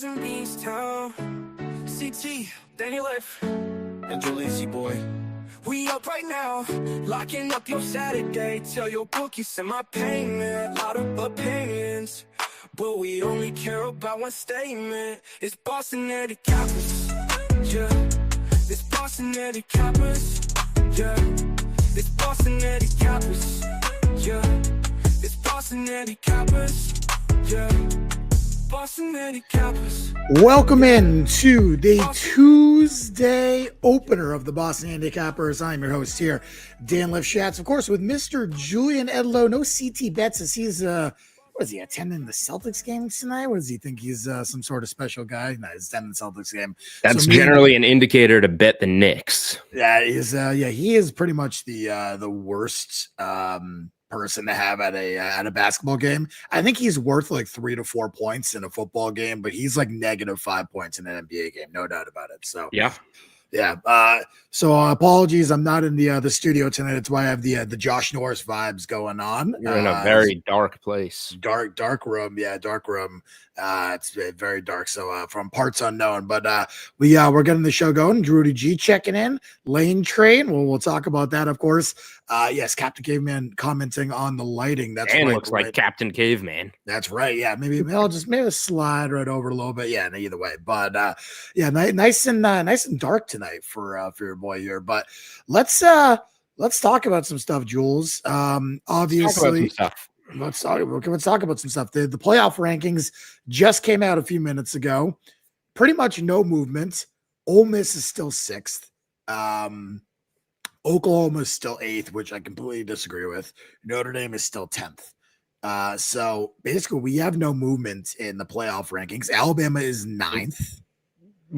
Cause in Beanstown, CT, Daniel F, and Jaleesi boy. We up right now, locking up your Saturday. Tell your bookie send my payment. Lot of opinions, but we only care about one statement. It's Boston Eddie Cappers, yeah. It's Boston Eddie Cappers, yeah. It's Boston Eddie Cappers, yeah. It's Boston Eddie Cappers, yeah. Boston Eddie Cappers. Welcome in to the Tuesday opener of the Boston Handicappers. I'm your host here, Dan Lifshatz, of course, with Mr. Julian Edlow. No CT bets as he's what is he attending the Celtics game tonight? What does he think he's some sort of special guy? No, he's attending the Celtics game. That's generally an indicator to bet the Knicks. Yeah, he is pretty much the worst person to have at a basketball game. I think he's worth like 3 to 4 points in a football game, but he's like -5 points in an NBA game, no doubt about it. So yeah. So apologies, I'm not in the studio tonight. That's why I have the Josh Norris vibes going on. You're in a very dark place. Dark room. Yeah, dark room. It's very dark. So from parts unknown, but we're getting the show going. Drudy G checking in. Lane Train. We'll talk about that, of course. Yes, Captain Caveman commenting on the lighting. That's and right, looks like Captain Caveman. That's right. Yeah, maybe I'll just slide right over a little bit. Yeah, either way. But yeah, nice and dark tonight for your boy here. But let's talk about some stuff, Jules. Obviously, let's talk about some stuff. The playoff rankings just came out a few minutes ago. Pretty much no movement. Ole Miss is still 6th. Oklahoma is still 8th, which I completely disagree with. Notre Dame is still 10th. So basically, we have no movement in the playoff rankings. Alabama is 9th.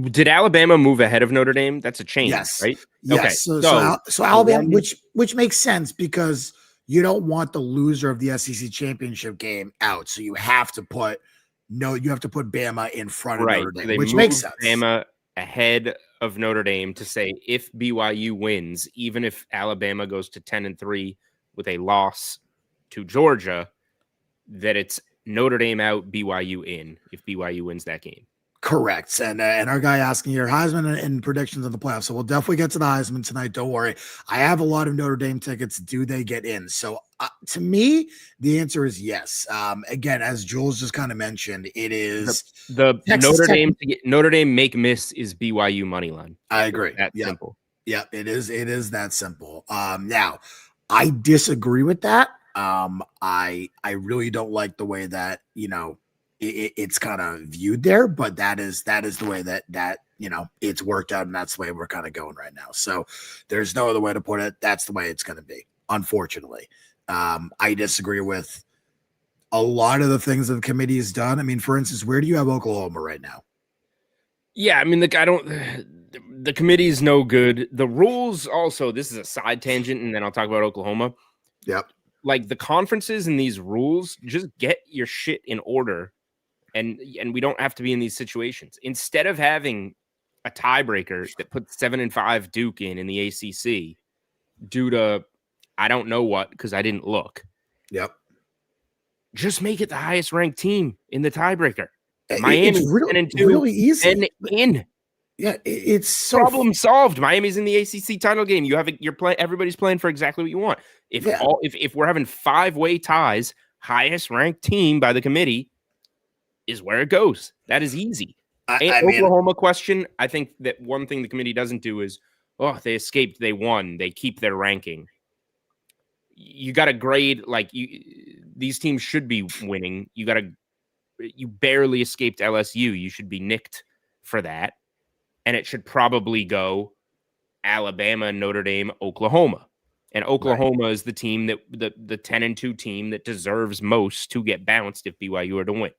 Did Alabama move ahead of Notre Dame? That's a change, yes. Right? Yes. Okay. So Alabama, which makes sense because you don't want the loser of the SEC championship game out. So you have to put Bama in front of Notre Dame, which makes sense. Bama ahead of Notre Dame to say if BYU wins, even if Alabama goes to 10-3 with a loss to Georgia, that it's Notre Dame out, BYU in if BYU wins that game. Correct. And our guy asking here, Heisman and predictions of the playoffs. So we'll definitely get to the Heisman tonight. Don't worry. I have a lot of Notre Dame tickets. Do they get in? So to me, the answer is yes. Again, as Jules just kind of mentioned, it is the Notre Dame make miss is BYU money line. I agree. That's simple. Yeah, it is. It is that simple. Now, I disagree with that. I really don't like the way that, it's kind of viewed there, but that is the way that it's worked out, and that's the way we're kind of going right now. So there's no other way to put it. That's the way it's going to be, unfortunately. I disagree with a lot of the things that the committee has done. I mean, for instance, where do you have Oklahoma right now? Yeah, I mean, the committee is no good. The rules also, this is a side tangent, and then I'll talk about Oklahoma. Yep. Like the conferences and these rules, just get your shit in order. And we don't have to be in these situations. Instead of having a tiebreaker that puts 7-5 Duke in the ACC due to I don't know what because I didn't look. Yep. Just make it the highest ranked team in the tiebreaker. Miami's really easy. And in. Yeah, it's so problem solved. Miami's in the ACC title game. You're playing. Everybody's playing for exactly what you want. If we're having 5-way ties, highest ranked team by the committee is where it goes. That is easy. Oklahoma question, I think that one thing the committee doesn't do is, they escaped, they won, they keep their ranking. You got to grade these teams should be winning. You barely escaped LSU. You should be nicked for that. And it should probably go Alabama, Notre Dame, Oklahoma. And Oklahoma is the team that the 10-2 team that deserves most to get bounced if BYU are to win.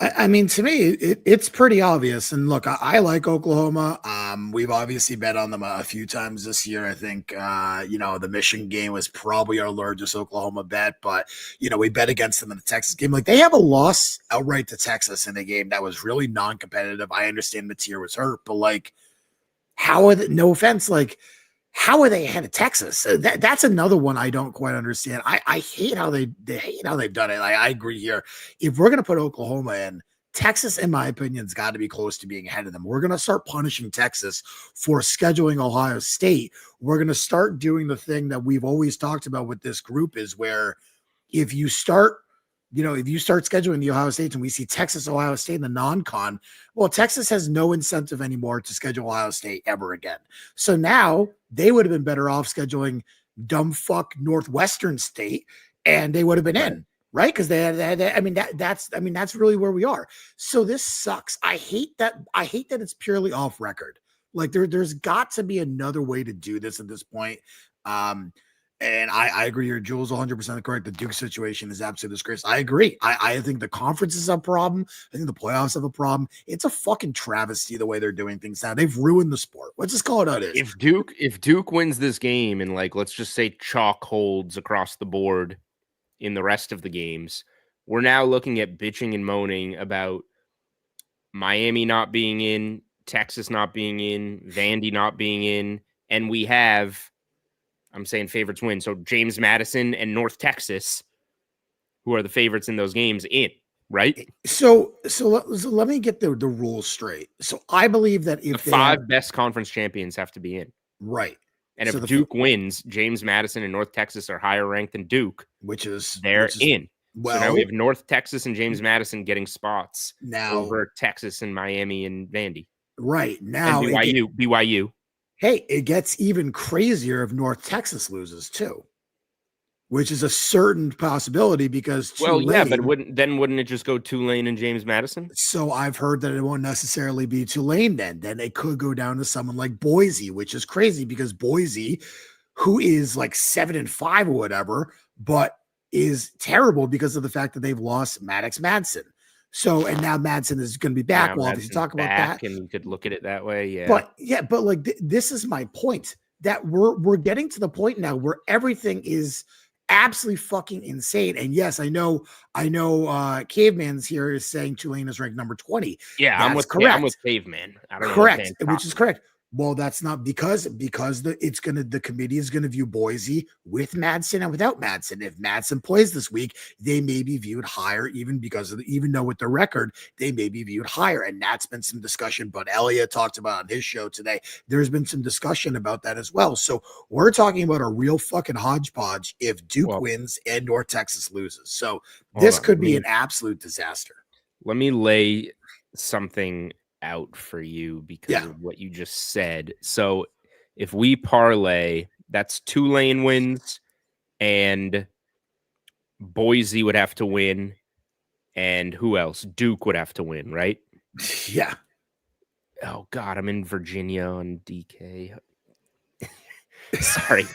I mean, to me, it's pretty obvious. And look, I like Oklahoma. We've obviously bet on them a few times this year. I think, the Michigan game was probably our largest Oklahoma bet, but, we bet against them in the Texas game. Like, they have a loss outright to Texas in a game that was really non-competitive. I understand Mateer was hurt, but, how are they, no offense, how are they ahead of Texas? That's another one I don't quite understand. I hate how they've done it. I agree here. If we're going to put Oklahoma in, Texas, in my opinion, has got to be close to being ahead of them. We're going to start punishing Texas for scheduling Ohio State. We're going to start doing the thing that we've always talked about with this group is where if you start scheduling the Ohio States and we see Texas, Ohio State in the non-con, well, Texas has no incentive anymore to schedule Ohio State ever again. So now they would have been better off scheduling dumb fuck Northwestern State and they would have been in. Right. Because that's really where we are. So this sucks. I hate that it's purely off record. Like there's got to be another way to do this at this point. And I agree. You're Jules 100% correct. The Duke situation is absolutely disgrace. I agree. I think the conference is a problem. I think the playoffs have a problem. It's a fucking travesty the way they're doing things now. They've ruined the sport. Let's just call it how it is. If Duke wins this game and like let's just say chalk holds across the board in the rest of the games, we're now looking at bitching and moaning about Miami not being in, Texas not being in, Vandy not being in, and we have, I'm saying favorites win, so James Madison and North Texas, who are the favorites in those games, in, right? So let me get the rules straight. So I believe that if the five best conference champions have to be in. Right. And if Duke wins, James Madison and North Texas are higher ranked than Duke. They're in. Well, so now we have North Texas and James Madison getting spots now over Texas and Miami and Vandy. Right. Now and BYU. Hey, it gets even crazier if North Texas loses too, which is a certain possibility because Tulane, but wouldn't it just go Tulane and James Madison? So I've heard that it won't necessarily be Tulane then. Then it could go down to someone like Boise, which is crazy because Boise, who is like 7-5 or whatever, but is terrible because of the fact that they've lost Maddox Madsen. So, and now Madsen is going to be back. We'll obviously talk about that. And you could look at it that way. Yeah. But like this is my point that we're getting to the point now where everything is absolutely fucking insane. And yes, I know Caveman's here is saying Tulane is ranked number 20. Yeah, I'm with Caveman. I don't know. Correct, which is correct. Well, that's not because the committee is gonna view Boise with Madsen and without Madsen. If Madsen plays this week, they may be viewed higher, even though with the record they may be viewed higher. And that's been some discussion. But Elliot talked about on his show today. There's been some discussion about that as well. So we're talking about a real fucking hodgepodge if Duke wins and North Texas loses. So this could be an absolute disaster. Let me lay something out for you because of what you just said. So if we parlay, that's Tulane wins and Boise would have to win. And who else? Duke would have to win, right? Yeah. Oh God, I'm in Virginia on DK. Sorry.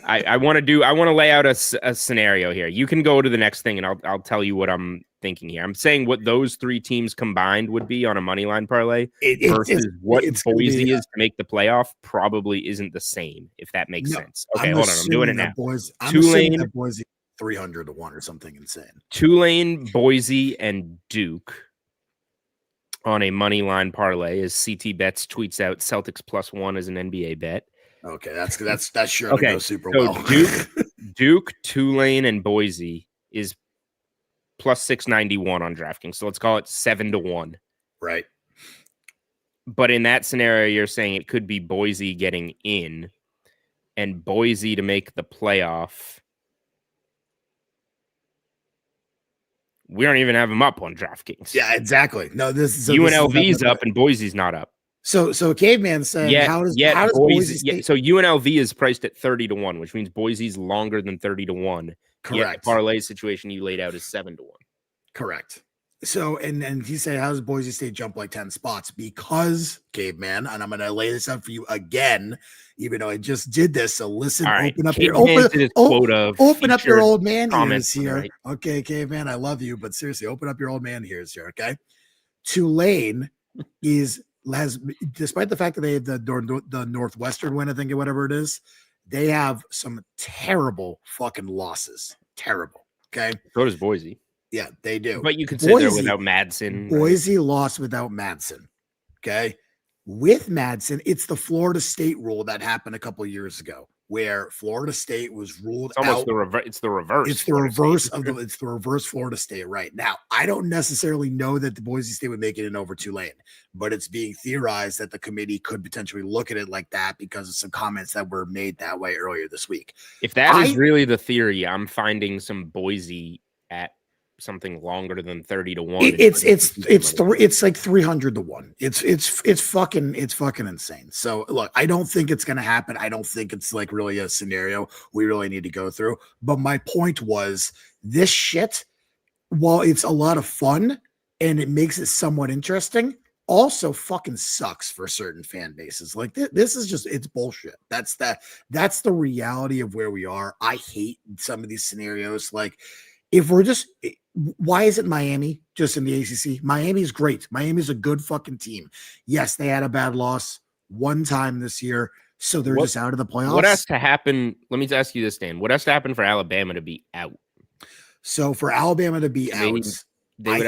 I want to lay out a scenario here. You can go to the next thing and I'll tell you what I'm thinking here. I'm saying what those three teams combined would be on a money line parlay versus what Boise is to make the playoff probably isn't the same, if that makes sense. Okay, hold on. I'm doing it now. Tulane, Boise 300 to 1 or something insane. Tulane, Boise, and Duke on a money line parlay as CT Bets tweets out Celtics +1 as an NBA bet. Okay, that's sure to go super so well. Duke, Tulane, and Boise is +691 on DraftKings. So let's call it 7-1. Right. But in that scenario, you're saying it could be Boise getting in and Boise to make the playoff. We don't even have them up on DraftKings. Yeah, exactly. No, UNLV's up and Boise's not up. So Caveman's saying, how does Boise so UNLV is priced at 30-1, which means Boise's longer than 30-1. Correct. Yet the parlay situation you laid out is 7-1. Correct. So and he said, how does Boise State jump like 10 spots? Because Caveman, and I'm gonna lay this out for you again, even though I just did this. So listen, open up your old man ears here. Right. Okay, Caveman, I love you, but seriously, open up your old man ears here. Okay. Tulane has, despite the fact that they have the Northwestern win, I think, or whatever it is, they have some terrible fucking losses. Terrible. Okay. So does Boise. Yeah, they do. But you could say they're without Madsen. Boise lost without Madsen. Okay. With Madsen, it's the Florida State rule that happened a couple of years ago. where Florida State was ruled It's almost out. the reverse. It's the reverse. It's the reverse of the. It's the reverse Florida State right now. I don't necessarily know that the Boise State would make it in over Tulane, but it's being theorized that the committee could potentially look at it like that because of some comments that were made that way earlier this week. If that is really the theory, I'm finding some Boise at something longer than 30-1. It's like 300-1. It's fucking insane. So look, I don't think it's gonna happen. I don't think it's like really a scenario we really need to go through. But my point was this shit, while it's a lot of fun and it makes it somewhat interesting, also fucking sucks for certain fan bases. Like this is just, it's bullshit. That's the reality of where we are. I hate some of these scenarios. Like if we're just, why isn't Miami just in the ACC? Miami's great. Miami's a good fucking team. Yes, they had a bad loss one time this year, so they're just out of the playoffs. What has to happen? Let me ask you this, Dan. What has to happen for Alabama to be out? So for Alabama to be out, I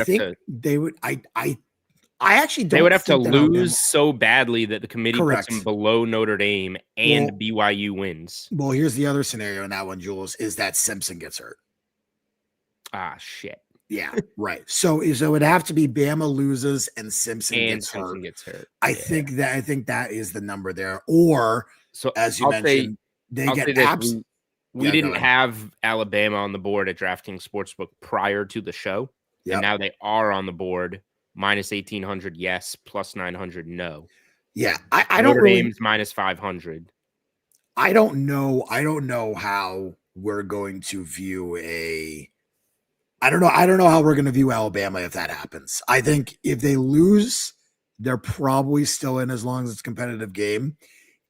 actually don't. They would have to lose so badly that the committee Correct. puts them below Notre Dame and BYU wins. Well, here's the other scenario in that one, Jules, is that Simpson gets hurt. Ah, shit. Yeah, right. So it would have to be Bama loses and Simpson gets hurt. I think that is the number there. Or so as you mentioned, they get abs. We didn't have Alabama on the board at DraftKings Sportsbook prior to the show. Yep. And now they are on the board. Minus 1,800, yes. Plus 900, no. Yeah, I don't Notre Dame's minus 500. I don't know how we're going to view I don't know how we're going to view Alabama if that happens. I think if they lose, they're probably still in as long as it's a competitive game.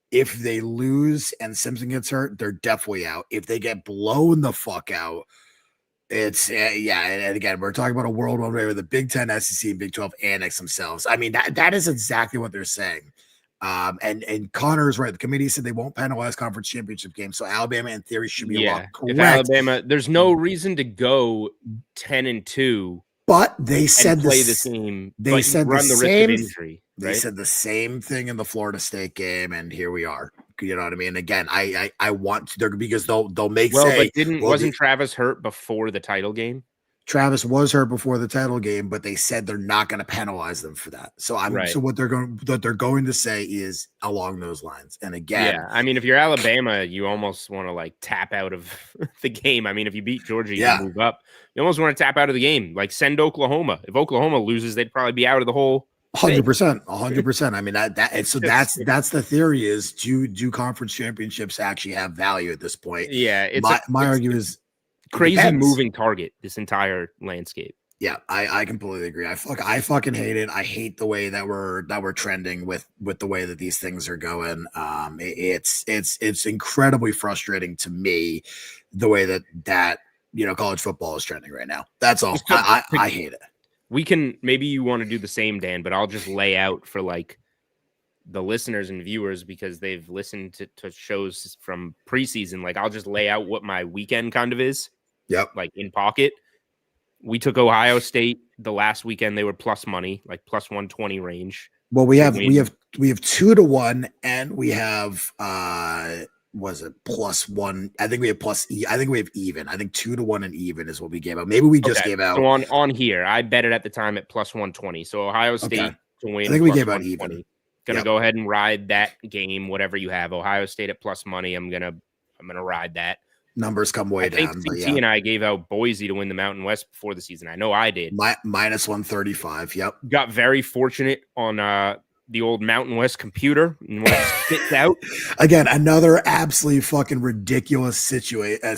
If they lose and Simpson gets hurt, they're definitely out. If they get blown the fuck out, it's and again, we're talking about a world where the Big Ten, SEC, and Big 12 annex themselves. I mean, that is exactly what they're saying. And Connor is right. The committee said they won't penalize conference championship games, so Alabama in theory should be allowed. Correct. If Alabama, there's no reason to go 10-2. But they said play the team. They said run the risk of injury. They said the same thing in the Florida State game, and here we are. You know what I mean? Again, I want to, because they'll make wasn't Travis hurt before the title game? Travis was hurt before the title game, but they said they're not going to penalize them for that. So so what they're going to say is along those lines. And again, I mean, if you're Alabama, you almost want to like tap out of the game. I mean, if you beat Georgia, you move up. You almost want to tap out of the game. Like send Oklahoma. If Oklahoma loses, they'd probably be out of the whole 100%. I mean that's the theory is do conference championships actually have value at this point? Yeah, my argument is crazy moving target, this entire landscape. Yeah, I completely agree. I fucking hate it. I hate the way that we're trending with the way that these things are going. It's incredibly frustrating to me the way that college football is trending right now. That's all. I hate it. We can, maybe you want to do the same, Dan, but I'll just lay out for like the listeners and viewers because they've listened to shows from preseason. Like I'll just lay out what my weekend kind of is. Yep. Like in pocket. We took Ohio State the last weekend. They were plus money, like plus 120 range. Well, we have 2-1 and we have was it plus one? I think we have even. I think 2-1 and even is what we gave out. Maybe we just gave out. So on here, I bet it at the time at plus 120. So Ohio State to win. I think we gave out even. Gonna go ahead and ride that game, whatever you have. Ohio State at plus money. I'm gonna ride that. Numbers come way down. I think CT and I gave out Boise to win the Mountain West before the season. I know I did. Minus 135. Yep. Got very fortunate on the old Mountain West computer and when it spits out. Again, another absolutely fucking ridiculous situation. Yeah,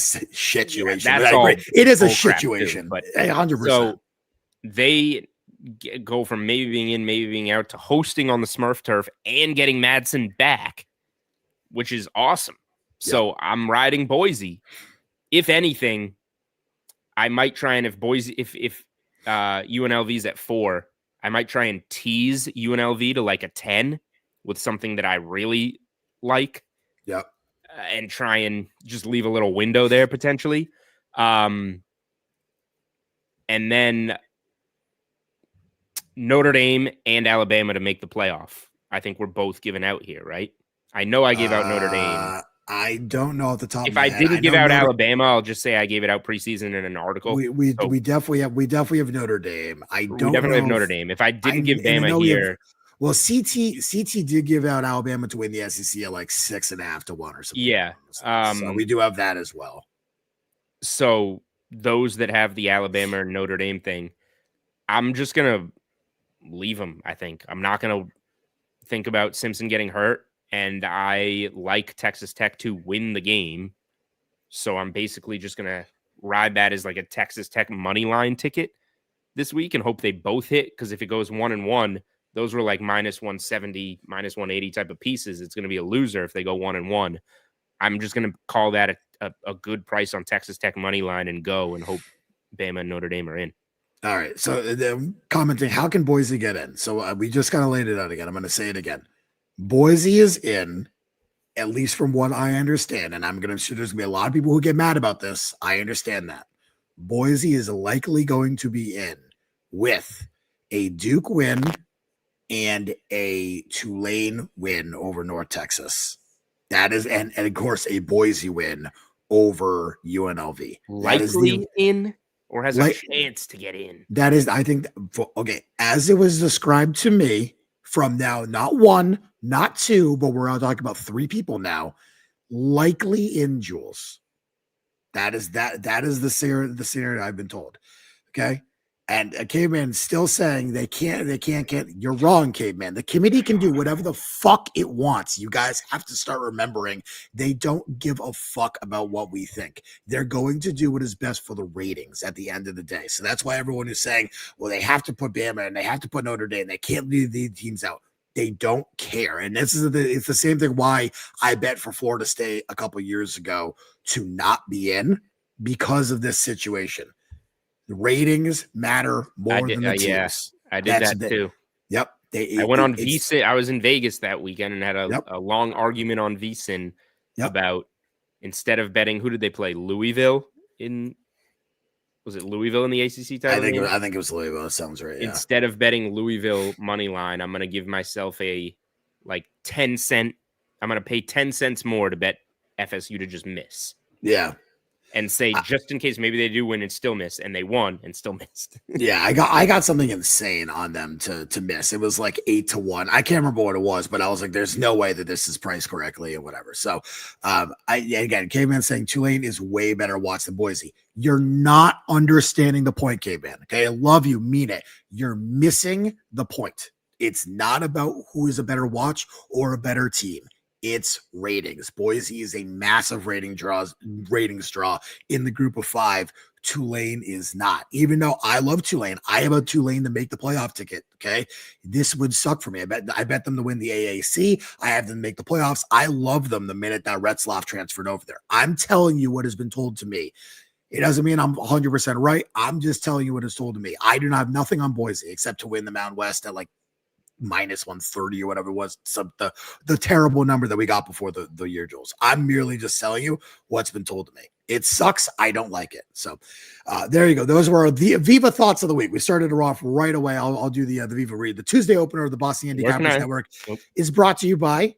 it is a situation, but 100%. So they go from maybe being in, maybe being out to hosting on the Smurf turf and getting Madsen back, which is awesome. So I'm riding Boise. If anything, I might try and if UNLV's at 4, I might try and tease UNLV to like a 10 with something that I really like. Yep. And try and just leave a little window there potentially. And then Notre Dame and Alabama to make the playoff. I think we're both given out here, right? I know I gave out Notre Dame. I don't know at the top If of my I head. didn't give know out Alabama, I'll just say I gave it out preseason in an article. we definitely have Notre Dame. I We don't definitely know have Notre Dame. If I didn't give and I Bama know we have. here, Well, CT did give out Alabama to win the SEC at like 6.5 to 1 or something. yeah. So we do have that as well. So those that have the Alabama or Notre Dame thing, I'm just gonna leave them. I think I'm not gonna think about Simpson getting hurt, and I like Texas Tech to win the game. So I'm basically just gonna ride that as like a Texas Tech money line ticket this week and hope they both hit. Because if it goes 1-1, those were like minus 170, minus 180 type of pieces. It's going to be a loser if they go 1-1. I'm just going to call that a good price on Texas Tech money line and go and hope Bama and Notre Dame are in. All right. So commenting, how can Boise get in? So we just kind of laid it out again. I'm going to say it again. Boise is in, at least from what I understand, and I'm going to sure there's going to be a lot of people who get mad about this. I understand that. Boise is likely going to be in with a Duke win and a Tulane win over North Texas. That is, and of course, a Boise win over UNLV. Likely in, or has a chance to get in? That is, I think, okay, as it was described to me from now, not one, not two, but we're talking about three people now, likely in, Jules. That is the scenario I've been told. Okay. And Caveman still saying they can't get. You're wrong, Caveman. The committee can do whatever the fuck it wants. You guys have to start remembering they don't give a fuck about what we think. They're going to do what is best for the ratings at the end of the day. So that's why everyone is saying, well, they have to put Bama and they have to put Notre Dame. They can't leave the teams out. They don't care. And it's the same thing why I bet for Florida State a couple years ago to not be in because of this situation. The ratings matter more than the teams. Yeah, I did that too. Yep. I went on VSiN. I was in Vegas that weekend and had a long argument on VSiN about instead of betting, who did they play? Louisville in. Was it Louisville in the ACC title? I think it was Louisville. That sounds right. Yeah. Instead of betting Louisville money line, I'm going to give myself a 10-cent. I'm going to pay 10 cents more to bet FSU to just miss. Yeah. And say, just in case maybe they do win and still miss, and they won and still missed. Yeah, I got something insane on them to miss. It was like 8-1. I can't remember what it was, but I was like, there's no way that this is priced correctly and whatever. So again, Caveman saying Tulane is way better watch than Boise. You're not understanding the point, Caveman. Okay, I love you, mean it. You're missing the point. It's not about who is a better watch or a better team. It's ratings. Boise is a massive ratings draw in the group of five. Tulane is not. Even though I love Tulane, I have a Tulane to make the playoff ticket. Okay, this would suck for me. I bet them to win the AAC. I have them make the playoffs. I love them the minute that Retzlaff transferred over there. I'm telling you what has been told to me. It doesn't mean I'm 100% right. I'm just telling you what is told to me. I do not have nothing on Boise except to win the Mountain West at like minus 130 or whatever it was, the terrible number that we got before the year, Jules. I'm merely just telling you what's been told to me. It sucks. I don't like it. So there you go. Those were the Viva thoughts of the week. We started it off right away. I'll do the Viva read. The Tuesday opener of the Boston Handicappers Network is brought to you by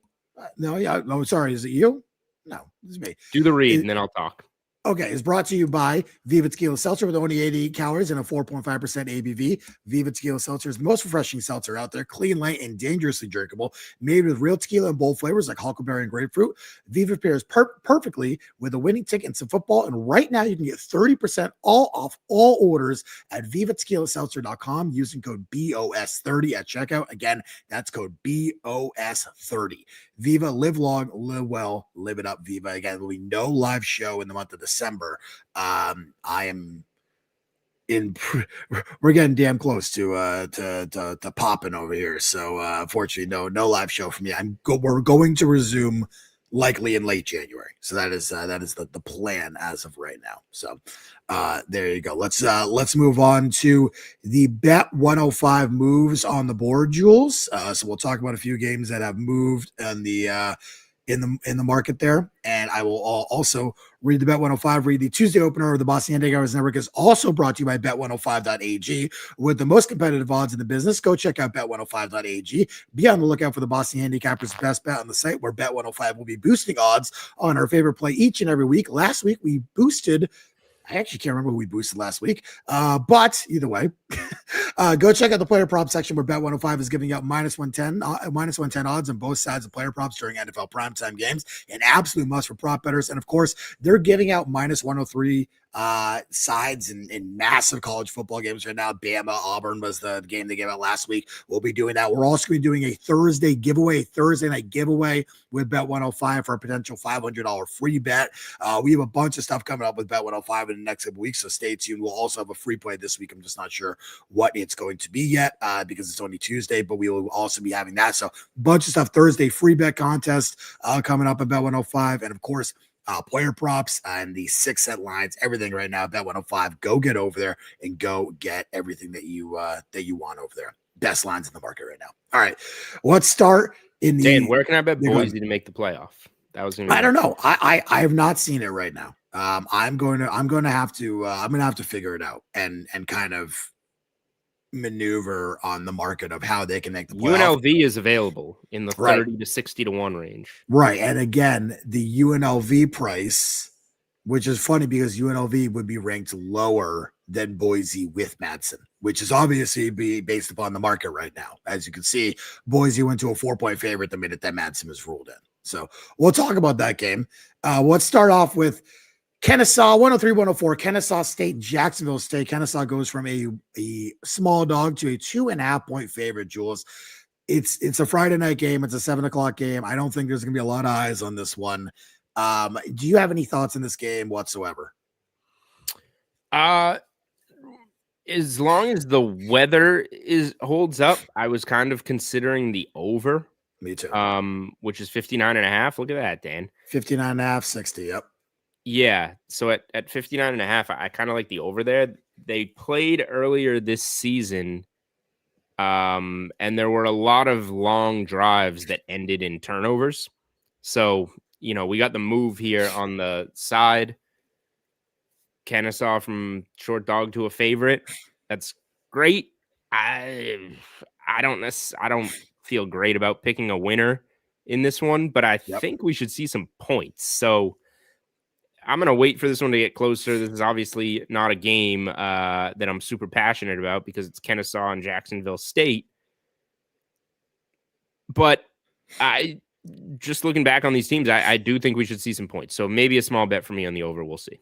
sorry, is it you? No, this is me. Do the read and then I'll talk. Okay, it's brought to you by Viva Tequila Seltzer with only 88 calories and a 4.5% ABV. Viva Tequila Seltzer is the most refreshing seltzer out there, clean, light, and dangerously drinkable. Made with real tequila and bold flavors like huckleberry and grapefruit. Viva pairs perfectly with a winning ticket in some football. And right now, you can get 30% off all orders at vivatequilaseltzer.com using code BOS30 at checkout. Again, that's code BOS30. Viva, live long, live well, live it up, Viva. Again, there will be no live show in the month of December. We're getting damn close to popping over here. So unfortunately, no live show for me. We're going to resume likely in late January. So that is the plan as of right now. So there you go. Let's move on to the Bet 105 moves on the board, Jules. So we'll talk about a few games that have moved on the in the market there. And I will also read the Bet 105, read the Tuesday opener of the Boston Handicapers Network is also brought to you by Bet105.ag with the most competitive odds in the business. Go check out Bet105.ag. Be on the lookout for the Boston Handicapers best bet on the site where Bet105 will be boosting odds on our favorite play each and every week. Last week we boosted I actually can't remember who we boosted last week. But either way, go check out the player prop section where Bet 105 is giving out minus 110 odds on both sides of player props during NFL primetime games. An absolute must for prop bettors. And of course, they're giving out minus 103 sides in massive college football games right now. Bama, Auburn was the game they gave out last week. We'll be doing that. We're also going to be doing a Thursday night giveaway with Bet 105 for a potential $500 free bet. We have a bunch of stuff coming up with Bet 105 in the next couple weeks, so stay tuned. We'll also have a free play this week. I'm just not sure what it's going to be yet because it's only Tuesday, but we will also be having that. So a bunch of stuff Thursday, free bet contest coming up at Bet 105. And of course, player props and the 6-cent lines, everything right now. Bet 105. Go get over there and go get everything that you want over there. Best lines in the market right now. All right, let's start in the. Dan, where can I bet Boise to make the playoff? That was going to be. I don't know. I have not seen it right now. I'm going to have to figure it out and kind of maneuver on the market of how they can make the playoff. UNLV is available in the 30 to 60 to 1 range. Right. And again, the UNLV price, which is funny because UNLV would be ranked lower than Boise with Madsen, which is obviously be based upon the market right now. As you can see, Boise went to a 4-point favorite the minute that Madsen was ruled in. So we'll talk about that game. Let's start off with Kennesaw, 103-104, Kennesaw State, Jacksonville State. Kennesaw goes from a small dog to a 2.5-point favorite, Jules. It's a Friday night game. It's a 7:00 game. I don't think there's going to be a lot of eyes on this one. Do you have any thoughts on this game whatsoever? As long as the weather holds up, I was kind of considering the over. Me too. Which is 59.5. Look at that, Dan. 59.5, 60. Yep. Yeah. So at 59.5, I kind of like the over there. They played earlier this season. And there were a lot of long drives that ended in turnovers. So, we got the move here on the side. Kennesaw from short dog to a favorite. That's great. I don't feel great about picking a winner in this one, but I think we should see some points. So I'm going to wait for this one to get closer. This is obviously not a game that I'm super passionate about because it's Kennesaw and Jacksonville State. But just looking back on these teams, I do think we should see some points. So maybe a small bet for me on the over. We'll see.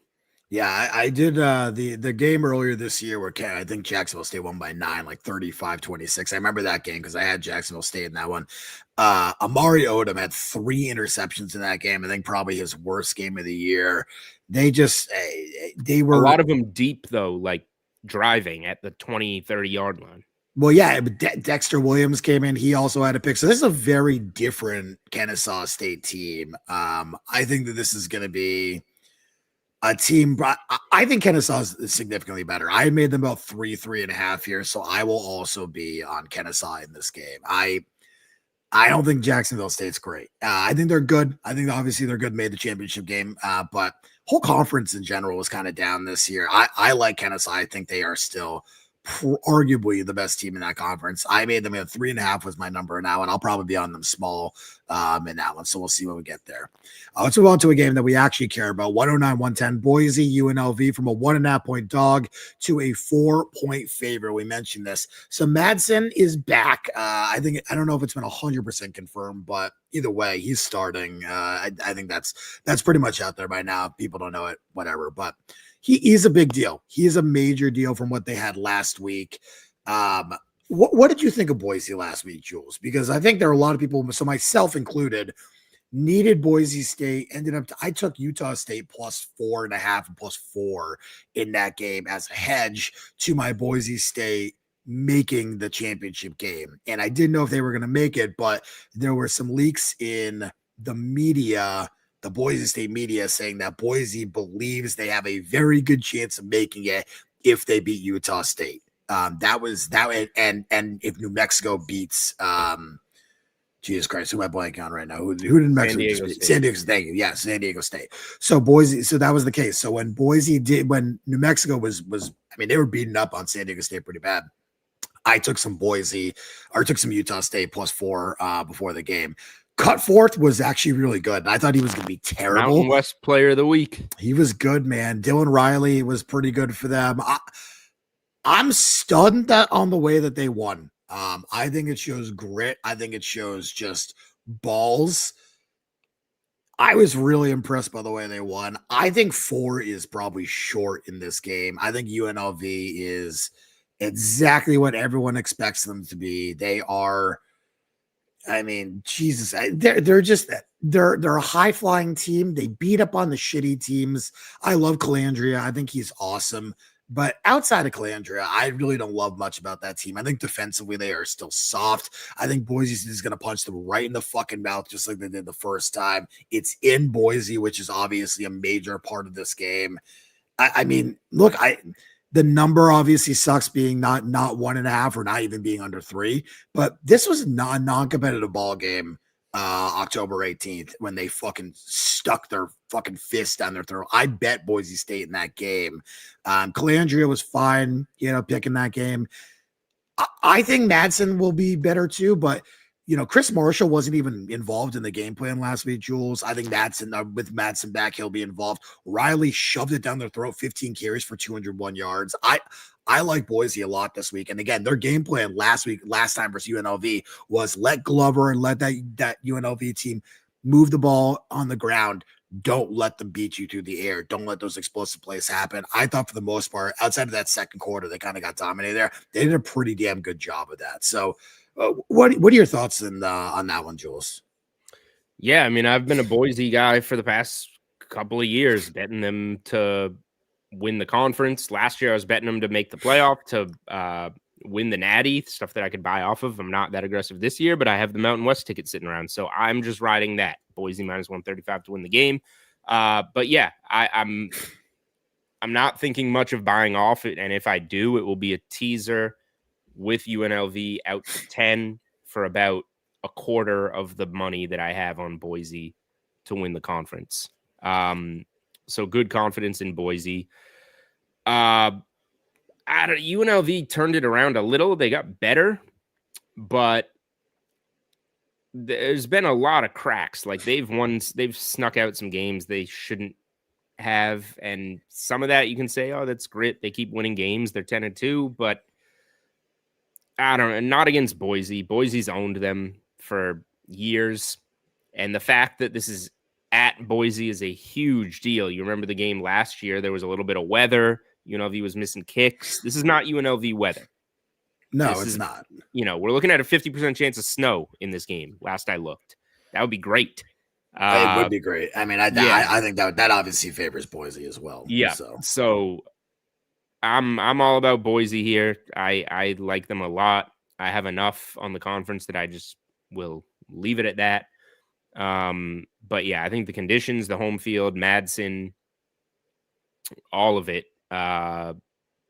Yeah, I did the game earlier this year where I think Jacksonville State won by 9, like 35-26. I remember that game because I had Jacksonville State in that one. Amari Odom had 3 interceptions in that game. I think probably his worst game of the year. They were a lot of them deep though, like driving at the 20-30 yard line. Well, yeah, but Dexter Williams came in. He also had a pick. So this is a very different Kennesaw State team. I think that this is going to be a team. I think Kennesaw is significantly better. I made them about 3.5 here, so I will also be on Kennesaw in this game. I don't think Jacksonville State's great. I think they're good. I think obviously they're good, made the championship game, but whole conference in general was kind of down this year. I like Kennesaw. I think they are still arguably the best team in that conference. I made them at 3.5 was my number now, and I'll probably be on them small in that one. So we'll see when we get there. Let's move on to a game that we actually care about. 109-110 Boise UNLV from a 1.5-point dog to a 4-point favorite. We mentioned this. So Madsen is back. I don't know if it's been 100% confirmed, but either way, he's starting. I think that's pretty much out there by now. People don't know it, whatever, but he's a big deal. He is a major deal from what they had last week. What did you think of Boise last week, Jules? Because I think there are a lot of people, so myself included, needed Boise State. I took Utah State plus 4.5 and plus 4 in that game as a hedge to my Boise State making the championship game. And I didn't know if they were going to make it, but there were some leaks in the media, the Boise State media, saying that Boise believes they have a very good chance of making it if they beat Utah State. And if New Mexico beats Jesus Christ, who am I blanking on right now? Who did Mexico? San Diego State. Thank you. Yeah, San Diego State. So Boise. So that was the case. So when New Mexico was, I mean, they were beating up on San Diego State pretty bad. I took some Utah State +4 before the game. Cutforth was actually really good. And I thought he was going to be terrible. Mountain West Player of the Week. He was good, man. Dylan Riley was pretty good for them. I'm stunned that on the way that they won. I think it shows grit. I think it shows just balls. I was really impressed by the way they won. I think 4 is probably short in this game. I think UNLV is exactly what everyone expects them to be. They are, I mean, Jesus, they're a high flying team. They beat up on the shitty teams. I love Calandria. I think he's awesome. But outside of Calandria, I really don't love much about that team. I think defensively they are still soft. I think Boise is going to punch them right in the fucking mouth, just like they did the first time. It's in Boise, which is obviously a major part of this game. I mean, look, the number obviously sucks being not 1.5 or not even being under 3, but this was a non-competitive ball game. October 18th, when they fucking stuck their fucking fist down their throat. I bet Boise State in that game. Calandria was fine. He ended up picking that game. I think Madsen will be better too, but Chris Marshall wasn't even involved in the game plan last week, Jules. I think with Madsen back, he'll be involved. Riley shoved it down their throat, 15 carries for 201 yards. I like Boise a lot this week. And again, their game plan last time versus UNLV was let Glover and let that UNLV team move the ball on the ground. Don't let them beat you through the air. Don't let those explosive plays happen. I thought for the most part, outside of that second quarter, they kind of got dominated there. They did a pretty damn good job of that. So what are your thoughts on that one, Jules? Yeah, I mean, I've been a Boise guy for the past couple of years, betting them to win the conference. Last year, I was betting them to make the playoff, to win the Natty, stuff that I could buy off of. I'm not that aggressive this year, but I have the Mountain West ticket sitting around, so I'm just riding that. Boise -135 to win the game. But yeah, I'm not thinking much of buying off it, and if I do, it will be a teaser with UNLV out to 10 for about a quarter of the money that I have on Boise to win the conference. So good confidence in Boise. UNLV turned it around a little. They got better, but there's been a lot of cracks. Like they've snuck out some games they shouldn't have. And some of that you can say, oh, that's grit. They keep winning games. They're 10-2, but I don't know. Not against Boise. Boise's owned them for years. And the fact that this is at Boise is a huge deal. You remember the game last year, there was a little bit of weather. UNLV was missing kicks. This is not UNLV weather. No, it's not. We're looking at a 50% chance of snow in this game. Last I looked, that would be great. It would be great. I mean, I think that obviously favors Boise as well. Yeah. So I'm all about Boise here. I like them a lot. I have enough on the conference that I just will leave it at that. But yeah, I think the conditions, the home field, Madsen, all of it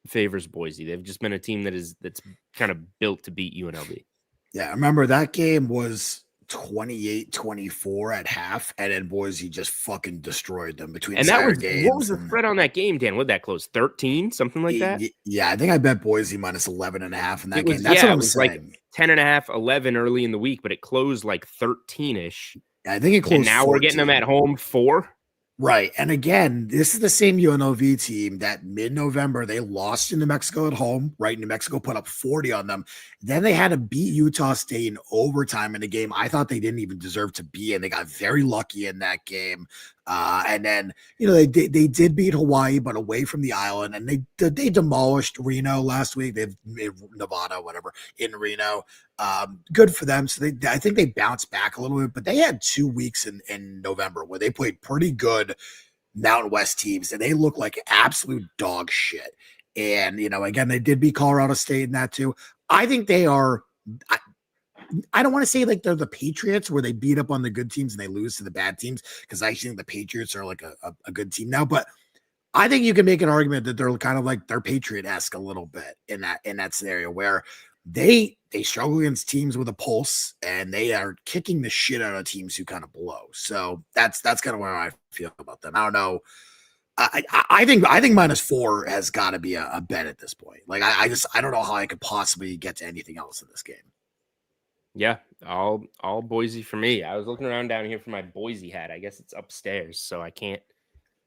favors Boise. They've just been a team that's kind of built to beat UNLV. Yeah, remember that game was 28-24 at half, and then Boise just fucking destroyed them between. And that was games. What was the spread on that game, Dan? What did that close? 13, something like that? Yeah, I think I bet Boise -11.5 in that game. That's what I'm saying. Like 10.5, 11 early in the week, but it closed like 13-ish. Yeah, I think it closed. And now 14. We're getting them at home 4. Right. And again, this is the same UNLV team that mid-November, they lost to New Mexico at home, right? New Mexico put up 40 on them. Then they had to beat Utah State in overtime in a game I thought they didn't even deserve to be in. They got very lucky in that game. And then, they did beat Hawaii, but away from the island. And they demolished Reno last week. They've Nevada, whatever, in Reno. Good for them. So I think they bounced back a little bit, but they had 2 weeks in November where they played pretty good Mountain West teams, and they look like absolute dog shit. And, again, they did beat Colorado State in that too. I think they are. I don't want to say like they're the Patriots where they beat up on the good teams and they lose to the bad teams, because I think the Patriots are like a good team now, but I think you can make an argument that they're kind of like they're Patriot-esque a little bit in that scenario where they struggle against teams with a pulse, and they are kicking the shit out of teams who kind of blow. So that's kind of where I feel about them. I don't know. I think -4 has got to be a bet at this point. Like I don't know how I could possibly get to anything else in this game. Yeah, all Boise for me. I was looking around down here for my Boise hat. I guess it's upstairs, so I can't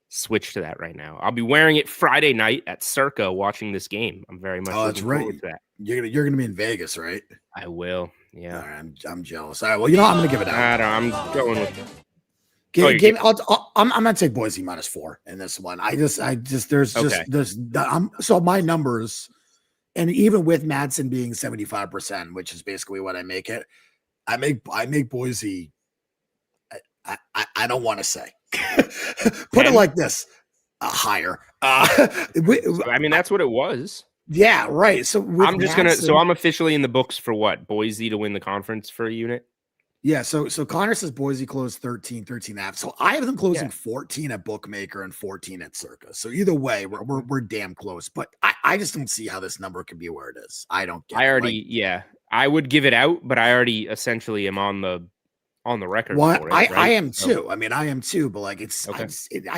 switch to that right now. I'll be wearing it Friday night at Circa watching this game. I'm very much looking forward to that. You're gonna be in Vegas, right? I will. Yeah. All right, I'm jealous. All right, well, I'm gonna give it out. I'm going with it. I'm gonna take Boise -4 in this one. So my numbers, and even with Madsen being 75%, which is basically what I make it, I make Boise. I don't want to say. Put it like this: higher. I mean, that's what it was. Yeah, right. So I'm just gonna. So I'm officially in the books for what? Boise to win the conference for a unit. Yeah, so Connor says Boise closed 13.5. So I have them closing 14 at Bookmaker and 14 at Circa. So either way, we're damn close. But I just don't see how this number can be where it is. I don't get it. I would give it out, but I already essentially am on the record. Well, for it, right? I am too. I mean, I am too, but like I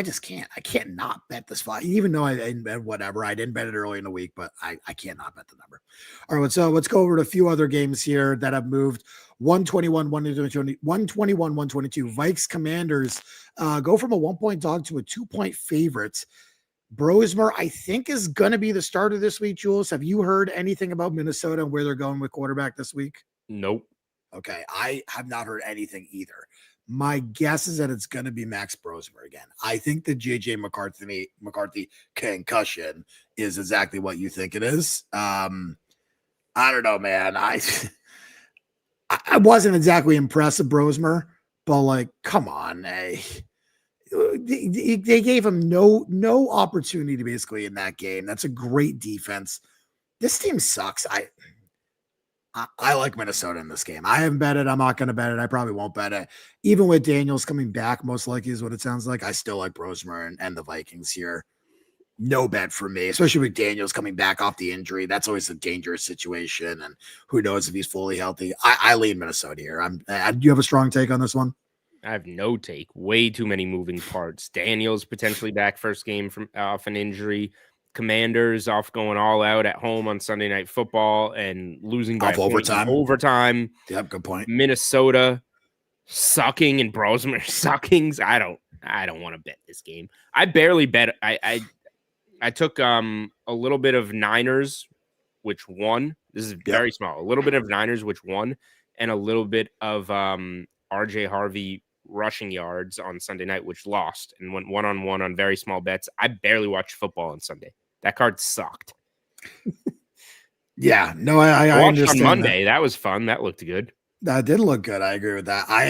just can't. I can't not bet this fight, even though I didn't bet whatever. I didn't bet it early in the week, but I can't not bet the number. All right, let's go over to a few other games here that have moved. 121, 121, 122. Vikes Commanders go from a 1-point dog to a 2-point favorite. Brosmer, I think, is going to be the starter this week. Jules, have you heard anything about Minnesota and where they're going with quarterback this week? Nope. Okay, I have not heard anything either. My guess is that it's going to be Max Brosmer again. I think the JJ McCarthy concussion is exactly what you think it is. I don't know, man. I wasn't exactly impressed with Brosmer, but like, come on, they gave him no opportunity basically in that game. That's a great defense. This team sucks. I like Minnesota in this game. I haven't bet it. I'm not going to bet it. I probably won't bet it. Even with Daniels coming back, most likely is what it sounds like. I still like Brosmer and the Vikings here. No bet for me, especially with Daniels coming back off the injury. That's always a dangerous situation, and who knows if he's fully healthy. I lean Minnesota here. Do you have a strong take on this one? I have no take. Way too many moving parts. Daniels potentially back first game from off an injury. Commanders off going all out at home on Sunday Night Football and losing by overtime. Yep, good point. Minnesota sucking and Brosmer suckings. I don't want to bet this game. I barely bet. I took a little bit of Niners, which won. This is very small. A little bit of Niners, which won, and a little bit of RJ Harvey rushing yards on Sunday night, which lost, and went 1-on-1 on very small bets. I barely watched football on Sunday. That card sucked. Yeah, no, I watched understand. On Monday, that was fun. That looked good. That did look good. I agree with that. I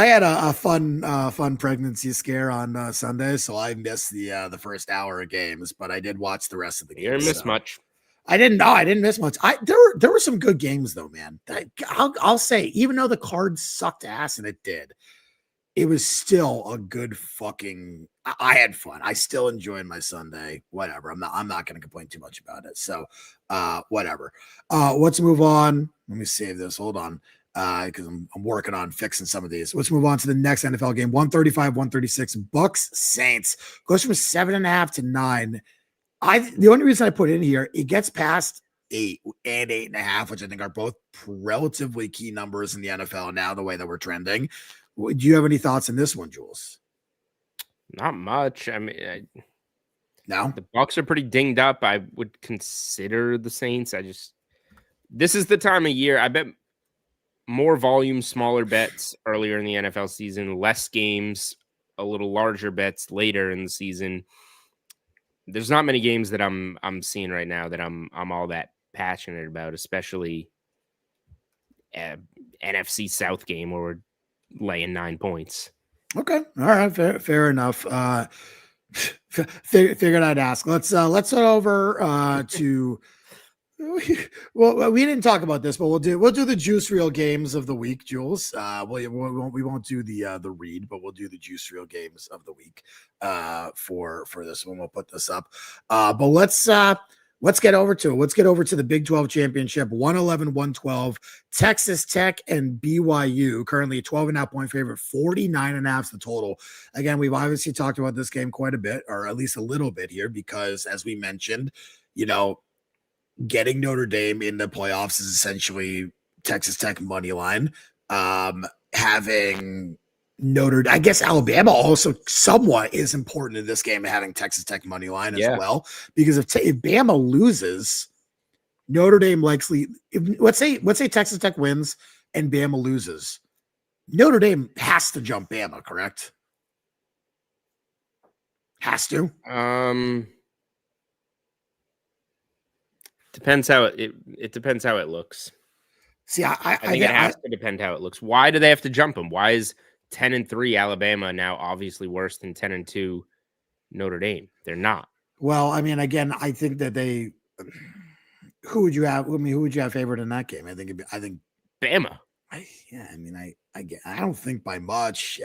had a fun pregnancy scare on Sunday, so I missed the first hour of games, but I did watch the rest of the games. You didn't miss much. I didn't miss much. There were some good games though, man. I'll say, even though the cards sucked ass, and it did, it was still a good fucking. I had fun. I still enjoyed my Sunday. Whatever. I'm not going to complain too much about it. So, whatever. Let's move on. Let me save this. Hold on, because I'm working on fixing some of these. Let's move on to the next NFL game. 135, 136. Bucks Saints goes from 7.5 to 9. The only reason I put in here, it gets past 8 and 8.5, which I think are both relatively key numbers in the NFL now, the way that we're trending. Do you have any thoughts on this one, Jules? Not much. I mean, no, the Bucks are pretty dinged up. I would consider the Saints. This is the time of year. I bet more volume, smaller bets earlier in the NFL season, less games, a little larger bets later in the season. There's not many games that I'm seeing right now that I'm all that passionate about, especially NFC South game where we're laying 9 points. Okay, all right, fair enough. Figured I'd ask. Let's head over to. Well, we didn't talk about this, but we'll do the juice reel games of the week, Jules. We won't do the read, but we'll do the juice reel games of the week for this one. We'll put this up. But let's Let's get over to it. Let's get over to the Big 12 championship, 111-112. Texas Tech and BYU, currently a 12.5-point favorite, 49.5 is the total. Again, we've obviously talked about this game quite a bit, or at least a little bit here, because as we mentioned, getting Notre Dame in the playoffs is essentially Texas Tech money line. Having I guess Alabama also somewhat is important in this game, having Texas Tech money line as well, because if Bama loses, Notre Dame likely, let's say Texas Tech wins and Bama loses, Notre Dame has to jump Bama, correct? Has to. Depends how it depends how it looks. See, I think it has to depend how it looks. Why do they have to jump them? Why is 10-3 Alabama now obviously worse than 10-2 Notre Dame? They're not. Well, I mean, again, I think that who would you have? I mean, who would you have favored in that game? I think Bama. I don't think by much.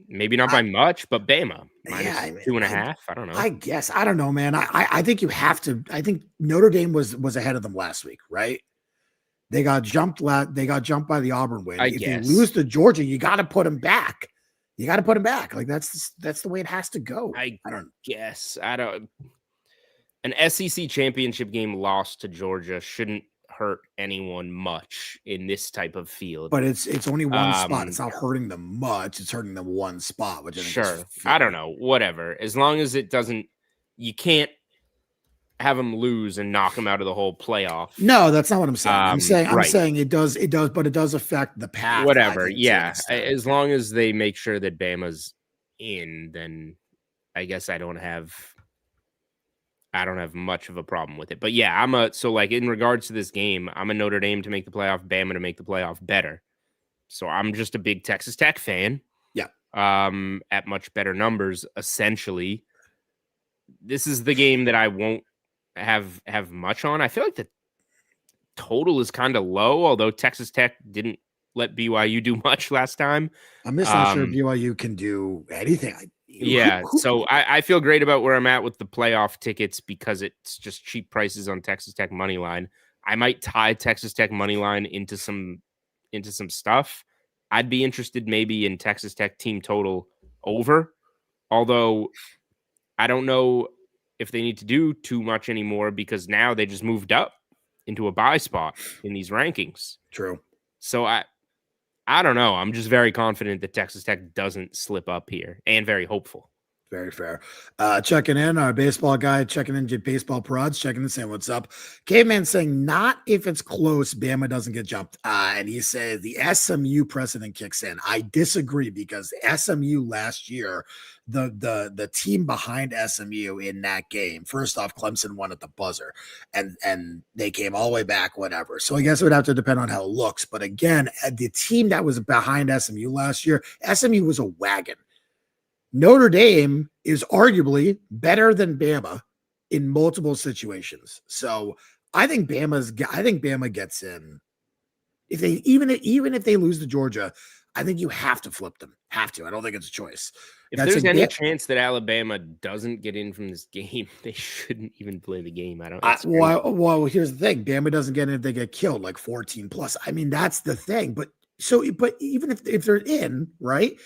Maybe not by much, but Bama minus 2.5. I don't know. I guess I don't know, man. I think you have to. I think Notre Dame was ahead of them last week, right? They got jumped. They got jumped by the Auburn win. If you lose to Georgia, you got to put them back. You got to put them back. Like that's the way it has to go. I don't guess. An SEC championship game loss to Georgia shouldn't hurt anyone much in this type of field. But it's only one spot. It's not hurting them much. It's hurting them one spot, which I think I don't know. Whatever. As long as it doesn't, you can't have them lose and knock them out of the whole playoff. No, that's not what I'm saying. I'm saying it does, but it does affect the path. Whatever. Yeah. As long as they make sure that Bama's in, then I guess I don't have much of a problem with it. But yeah, in regards to this game, I'm a Notre Dame to make the playoff, Bama to make the playoff better. So I'm just a big Texas Tech fan. Yeah. At much better numbers, essentially. This is the game that I won't have much on. I feel like the total is kind of low, although Texas Tech didn't let BYU do much last time. I'm just not sure BYU can do anything. So I feel great about where I'm at with the playoff tickets because it's just cheap prices on Texas Tech money line. I might tie Texas Tech money line into some stuff. I'd be interested maybe in Texas Tech team total over, although I don't know if they need to do too much anymore because now they just moved up into a bye spot in these rankings. True. So I don't know. I'm just very confident that Texas Tech doesn't slip up here and very hopeful. Very fair. Checking in, our baseball guy, checking in, baseball prods, checking in, saying, what's up? Caveman saying, not if it's close, Bama doesn't get jumped. And he says the SMU precedent kicks in. I disagree because SMU last year, the team behind SMU in that game, first off, Clemson won at the buzzer and they came all the way back, whatever. So I guess it would have to depend on how it looks. But again, the team that was behind SMU last year, SMU was a wagon. Notre Dame is arguably better than Bama in multiple situations. So I think Bama gets in. If they even if they lose to Georgia, I think you have to flip them. Have to. I don't think it's a choice. If there's any chance that Alabama doesn't get in from this game, they shouldn't even play the game. I don't. Well, here's the thing: Bama doesn't get in if they get killed, like 14 plus. I mean, that's the thing. But even if they're in, right?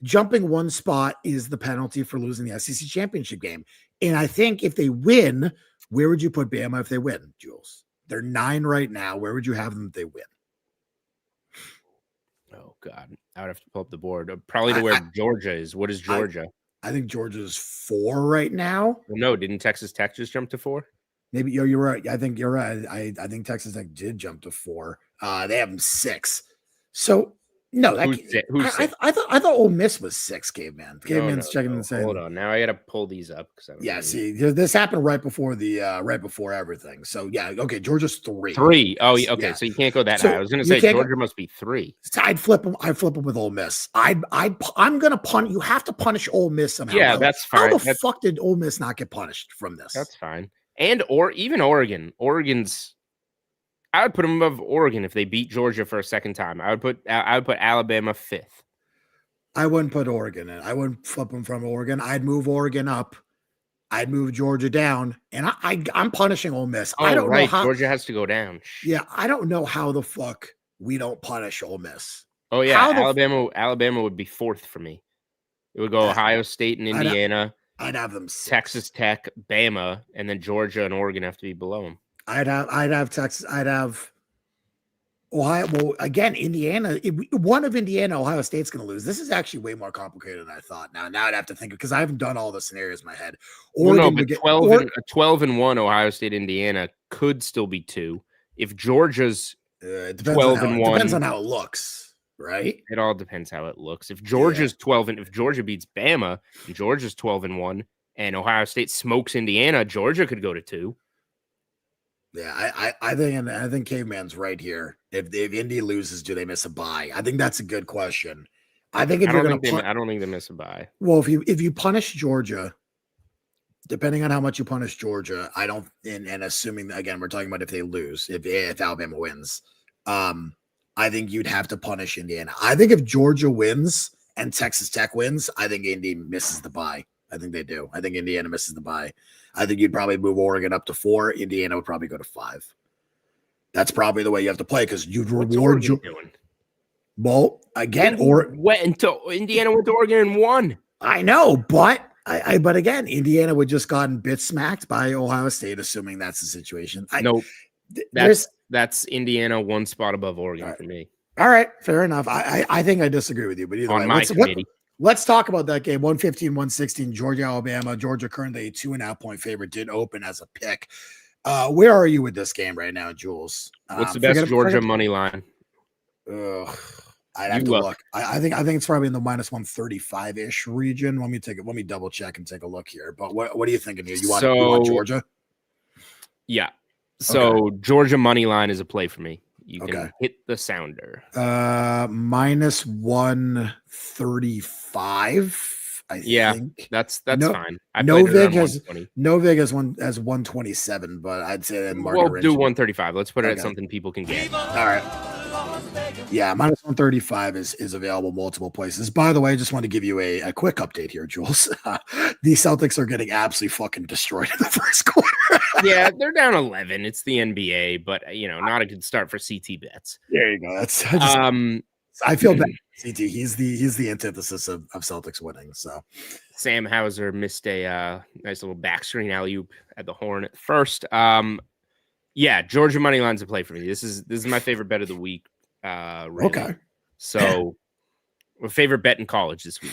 Jumping one spot is the penalty for losing the SEC championship game. And I think if they win, where would you put Bama if they win, Jules? They're 9 right now. Where would you have them if they win? Oh, God. I would have to pull up the board. Probably to where Georgia is. What is Georgia? I think Georgia's 4 right now. Well, no, didn't Texas Tech just jump to 4? Maybe you're right. I think you're right. I think Texas Tech did jump to 4. They have them 6. So no, I thought Ole Miss was 6. Caveman's checking and saying. Hold on, now I got to pull these up because see, this happened right before everything. So yeah, okay, Georgia's 3. 3. Oh, okay, yeah. So you can't go that high. I was going to say Georgia must be 3. I'd flip them. I flip them with Ole Miss. I'm going to punish. You have to punish Ole Miss somehow. Yeah, that's fine. How the fuck did Ole Miss not get punished from this? That's fine. Even Oregon. I would put them above Oregon if they beat Georgia for a second time. I would put Alabama 5th. I wouldn't put Oregon in. I wouldn't flip them from Oregon. I'd move Oregon up. I'd move Georgia down, and I'm punishing Ole Miss. Oh, I don't know how Georgia has to go down. Yeah, I don't know how the fuck we don't punish Ole Miss. Oh yeah, Alabama would be fourth for me. It would go Ohio State and Indiana. I'd have them Texas Tech, Bama, and then Georgia and Oregon have to be below them. I'd have Texas. I'd have Ohio. Well, again, Indiana. One of Indiana, Ohio State's going to lose. This is actually way more complicated than I thought. Now I'd have to think because I haven't done all the scenarios in my head. Oregon, but 12-1 Ohio State, Indiana could still be 2. If Georgia's 12-1, depends on how it looks, right? It all depends how it looks. If Georgia's 12 and if Georgia beats Bama, and Georgia's 12-1, and Ohio State smokes Indiana, Georgia could go to 2. Yeah, I think Caveman's right here. If Indy loses, do they miss a bye? I think that's a good question. I think if I don't think they miss a bye. Well, if you punish Georgia, depending on how much you punish Georgia, I don't. And assuming again, we're talking about if they lose, if Alabama wins, I think you'd have to punish Indiana. I think if Georgia wins and Texas Tech wins, I think Indy misses the bye. I think they do. I think Indiana misses the bye. I think you'd probably move Oregon up to 4. Indiana would probably go to 5. That's probably the way you have to play because you'd reward you. Well, again, Indiana went to Oregon and won. I know, but but again, Indiana would just gotten bit smacked by Ohio State, assuming that's the situation. Nope. That's Indiana 1 spot above Oregon for me. All right, fair enough. I think I disagree with you, but either way, let's talk about that game. 115-116, Georgia, Alabama. Georgia currently a 2.5-point favorite. Did open as a pick. Where are you with this game right now, Jules? What's the best Georgia money line? I'd have to look. I think it's probably in the minus 135-ish region. Let me double check and take a look here. But what are you thinking here? You want Georgia? Yeah. So Georgia money line is a play for me. You can hit the sounder. Minus 135. I think that's fine. Vig has 127, but I'd say that we'll do 135. Let's put it at something people can get. All right. Yeah, minus 135 is available multiple places. By the way, I just want to give you a quick update here, Jules. The Celtics are getting absolutely fucking destroyed in the first quarter. Yeah, they're down 11. It's the NBA, but not a good start for CT bets. There you go. I feel bad. CT, he's the antithesis of Celtics winning. So Sam Hauser missed a nice little backscreen alley-oop at the horn at first. Yeah, Georgia money line's a play for me. This is my favorite bet of the week. Really. Okay. So my favorite bet in college this week.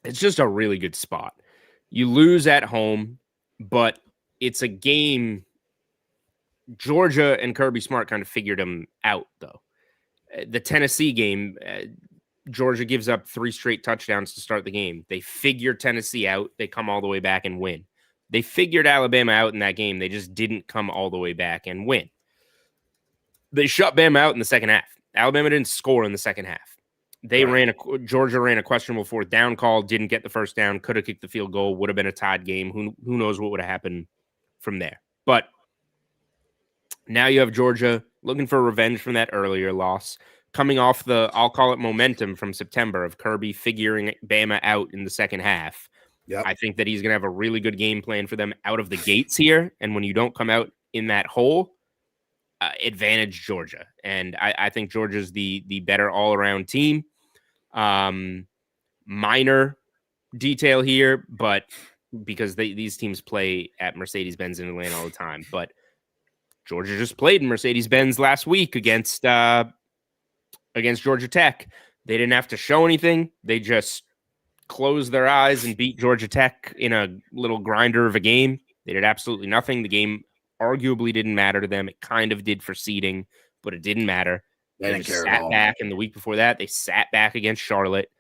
It's just a really good spot. You lose at home, but it's a game. Georgia and Kirby Smart kind of figured them out, though. The Tennessee game, Georgia gives up 3 straight touchdowns to start the game. They figure Tennessee out. They come all the way back and win. They figured Alabama out in that game. They just didn't come all the way back and win. They shut Bama out in the second half. Alabama didn't score in the second half. Georgia ran a questionable 4th down call, didn't get the first down, could have kicked the field goal, would have been a tied game. Who knows what would have happened from there. But now you have Georgia looking for revenge from that earlier loss, coming off I'll call it momentum from September of Kirby figuring Bama out in the second half. Yep. I think that he's going to have a really good game plan for them out of the gates here. And when you don't come out in that hole, advantage Georgia. And I think Georgia's the better all-around team. Minor detail here, but because these teams play at Mercedes-Benz in Atlanta all the time. But Georgia just played in Mercedes-Benz last week against Georgia Tech. They didn't have to show anything. They just closed their eyes and beat Georgia Tech in a little grinder of a game. They did absolutely nothing. The game arguably didn't matter to them. It kind of did for seeding, but it didn't matter. They didn't care at all. Back, and the week before that, they sat back against Charlotte.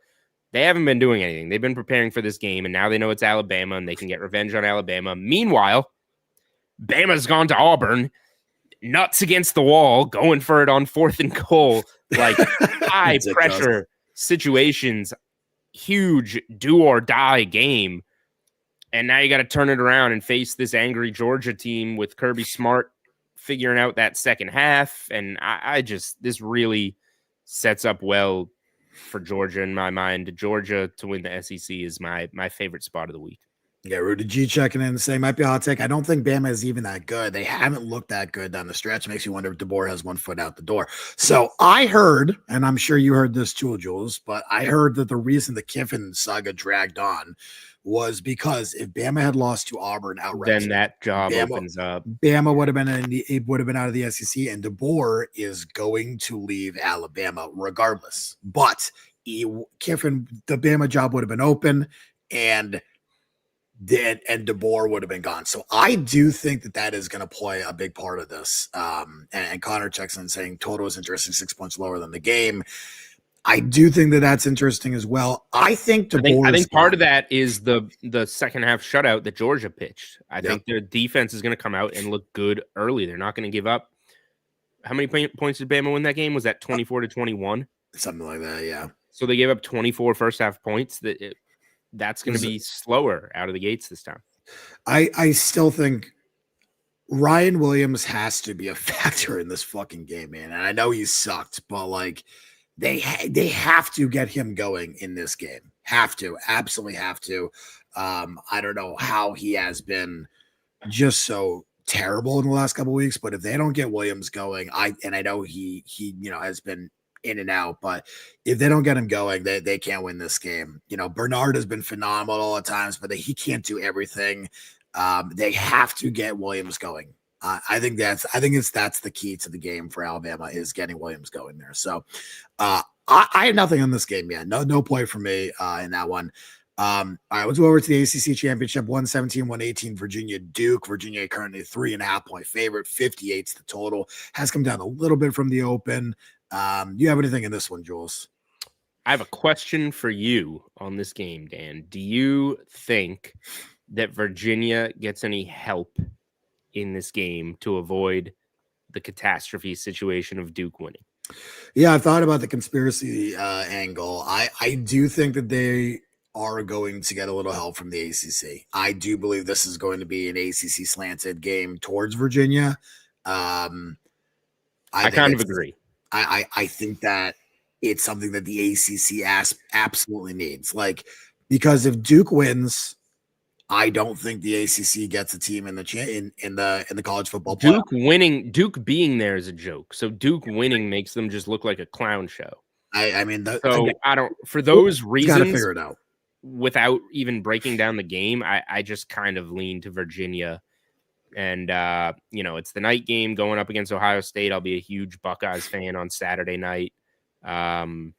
They haven't been doing anything. They've been preparing for this game, and now they know it's Alabama, and they can get revenge on Alabama. Meanwhile, Bama's gone to Auburn, nuts against the wall, going for it on 4th and goal, like high-pressure situations, huge do-or-die game. And now you got to turn it around and face this angry Georgia team with Kirby Smart figuring out that second half. And this really sets up well for Georgia in my mind. Georgia to win the SEC is my favorite spot of the week. Yeah, Rudy G checking in saying might be a hot take. I don't think Bama is even that good. They haven't looked that good down the stretch. Makes you wonder if DeBoer has one foot out the door. So I heard, and I'm sure you heard this too, Jules, but I heard that the reason the Kiffin saga dragged on was because if Bama had lost to Auburn outright, then that job opens up. Bama would have been out of the SEC, and DeBoer is going to leave Alabama regardless. But Kiffin, the Bama job would have been open, and DeBoer would have been gone. So I do think that is going to play a big part of this. And Connor checks in saying total is interesting, 6 points lower than the game. I do think that's interesting as well. I think part of that is the second half shutout that Georgia pitched. I think their defense is going to come out and look good early. They're not going to give up. How many points did Bama win that game? Was that 24-21? Something like that, yeah. So they gave up 24 first half points. That's going to be slower out of the gates this time. I still think Ryan Williams has to be a factor in this fucking game, man. And I know he sucked, but like they have to get him going in this game. Have to, absolutely have to. I don't know how he has been just so terrible in the last couple of weeks, but if they don't get Williams going, I know he has been in and out, but if they don't get him going, they can't win this game. Bernard has been phenomenal at times, but he can't do everything. They have to get Williams going. I think that's the key to the game for Alabama is getting Williams going there. So I have nothing on this game yet. No play for me in that one. All right, let's go over to the ACC Championship. 117-118 Virginia Duke. Virginia currently 3.5 point favorite. 58's the total. Has come down a little bit from the open. Do you have anything in this one, Jules? I have a question for you on this game, Dan. Do you think that Virginia gets any help in this game to avoid the catastrophe situation of Duke winning? Yeah, I've thought about the conspiracy angle. I do think that they are going to get a little help from the ACC. I do believe this is going to be an ACC slanted game towards Virginia. I kind of agree. I think that it's something that the ACC absolutely needs. Like, because if Duke wins, I don't think the ACC gets a team in the college football playoff. Duke being there is a joke. So Duke winning makes them just look like a clown show. I mean, for those reasons, got to figure it out. Without even breaking down the game, I just kind of lean to Virginia. And, it's the night game going up against Ohio State. I'll be a huge Buckeyes fan on Saturday night. Haven't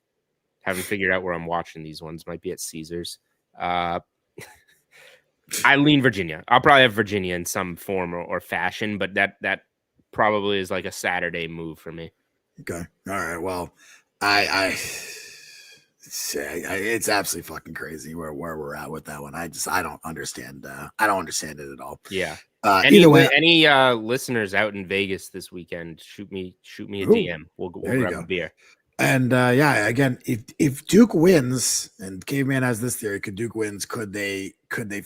figured out where I'm watching these ones. Might be at Caesars. I lean Virginia. I'll probably have Virginia in some form or fashion, but that probably is like a Saturday move for me. Okay. All right. Well, it's absolutely fucking crazy where we're at with that one. I don't understand. I don't understand it at all. Yeah. Any listeners out in Vegas this weekend, shoot me a DM. We'll grab a beer. And again, if Duke wins, and Caveman has this theory, could Duke wins, could they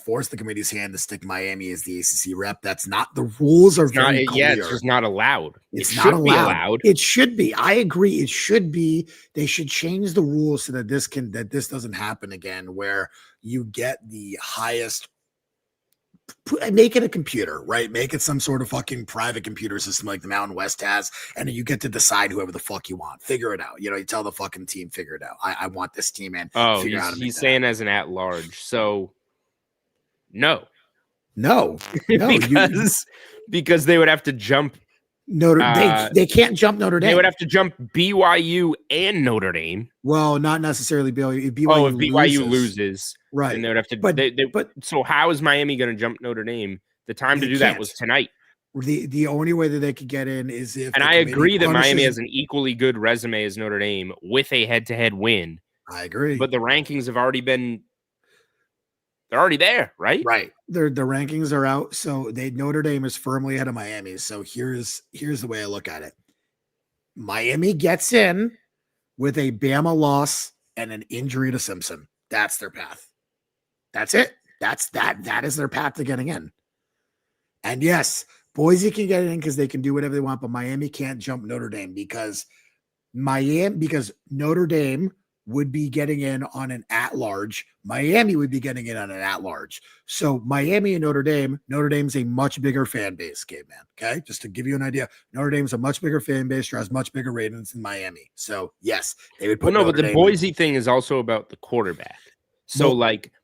force the committee's hand to stick Miami as the ACC rep? That's not, the rules are very clear. Yeah, it's just not allowed. It's not allowed. It should be. I agree. It should be. They should change the rules so that this doesn't happen again, where you get the highest. Make it a computer, right? Make it some sort of fucking private computer system like the Mountain West has, and you get to decide whoever the fuck you want. Figure it out. You tell the fucking team, figure it out. I want this team in. Oh, he's saying as an at-large. So, no, because they would have to jump they can't jump Notre Dame. They would have to jump BYU and Notre Dame. Well, not necessarily BYU. If BYU loses, right? And they would have to. So how is Miami going to jump Notre Dame? The time to do that was tonight. The only way that they could get in is if. And I agree that Miami has an equally good resume as Notre Dame with a head-to-head win. I agree, but the rankings have already been. They're already there, right? Right. The rankings are out. So Notre Dame is firmly ahead of Miami. So here's the way I look at it. Miami gets in with a Bama loss and an injury to Simpson. That's their path. That's it. That is their path to getting in. And yes, Boise can get in because they can do whatever they want, but Miami can't jump Notre Dame because Notre Dame would be getting in on an at-large. Miami would be getting in on an at-large. So Miami and Notre Dame's a much bigger fan base, caveman. Okay, just to give you an idea, Notre Dame's a much bigger fan base, has much bigger ratings than Miami. So yes, they would put. But the Boise thing is also about the quarterback. So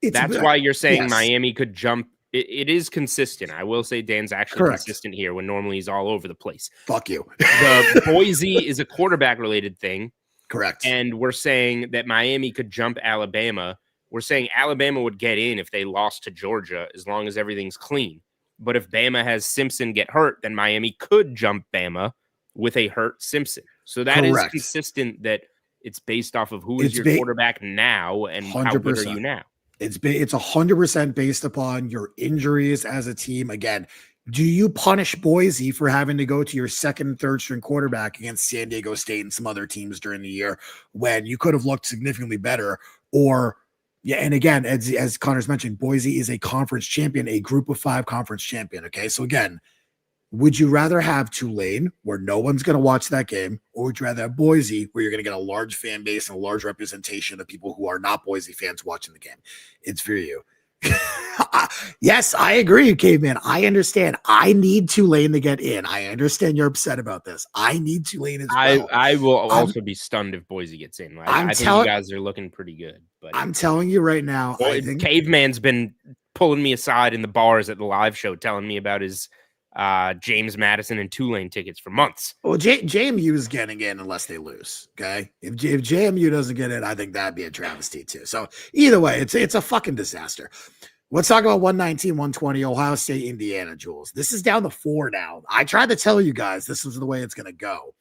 that's why you're saying Miami could jump. It is consistent. I will say Dan's actually consistent here when normally he's all over the place. Fuck you. The Boise is a quarterback related thing. Correct. And we're saying that Miami could jump Alabama. We're saying Alabama would get in if they lost to Georgia as long as everything's clean. But if Bama has Simpson get hurt, then Miami could jump Bama with a hurt Simpson. So that is consistent that it's based off of who is your quarterback now and 100%. How good are you now. It's 100% based upon your injuries as a team. Again, do you punish Boise for having to go to your second and third string quarterback against San Diego State and some other teams during the year when you could have looked significantly better? Or, yeah, and again, as Connor's mentioned, Boise is a conference champion, a group of 5 conference champion. Okay, so again, would you rather have Tulane, where no one's going to watch that game, or would you rather have Boise, where you're going to get a large fan base and a large representation of people who are not Boise fans watching the game? It's for you. Yes, I agree, caveman. I understand. I need Tulane to get in. I understand you're upset about this. I need Tulane as well. I will also be stunned if Boise gets in. I think you guys are looking pretty good. But I'm telling you right now, Caveman's been pulling me aside in the bars at the live show, telling me about his James Madison and Tulane tickets for months. Well, JMU is getting in unless they lose. Okay, if JMU doesn't get in, I think that'd be a travesty too. So either way, it's a fucking disaster. Let's talk about 119, 120, Ohio State, Indiana, Jules. This is down to 4 now. I tried to tell you guys this is the way it's going to go.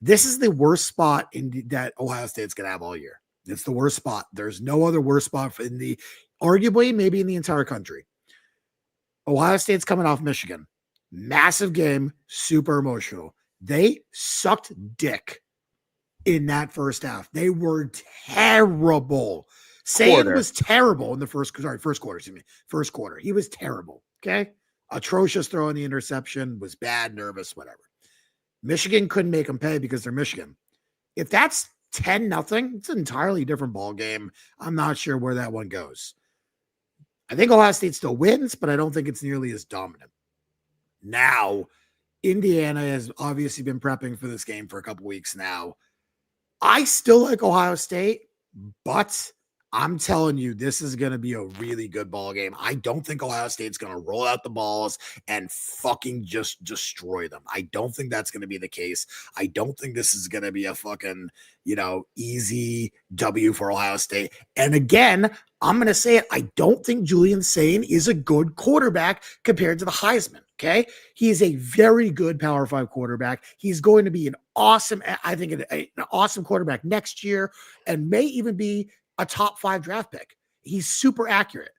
This is the worst spot that Ohio State's going to have all year. It's the worst spot. There's no other worst spot arguably, maybe in the entire country. Ohio State's coming off Michigan. Massive game, super emotional. They sucked dick in that first half. They were terrible. Saban was terrible in the first quarter. First quarter. He was terrible. Okay. Atrocious throwing the interception, was bad, nervous, whatever. Michigan couldn't make them pay because they're Michigan. If that's 10-0, it's an entirely different ball game. I'm not sure where that one goes. I think Ohio State still wins, but I don't think it's nearly as dominant. Now, Indiana has obviously been prepping for this game for a couple weeks now. I still like Ohio State, but I'm telling you, this is going to be a really good ball game. I don't think Ohio State's going to roll out the balls and fucking just destroy them. I don't think that's going to be the case. I don't think this is going to be a fucking, easy W for Ohio State. And again, I'm going to say it. I don't think Julian Sain is a good quarterback compared to the Heisman. Okay. He is a very good Power 5 quarterback. He's going to be an awesome quarterback next year and may even be a top 5 draft pick. He's super accurate.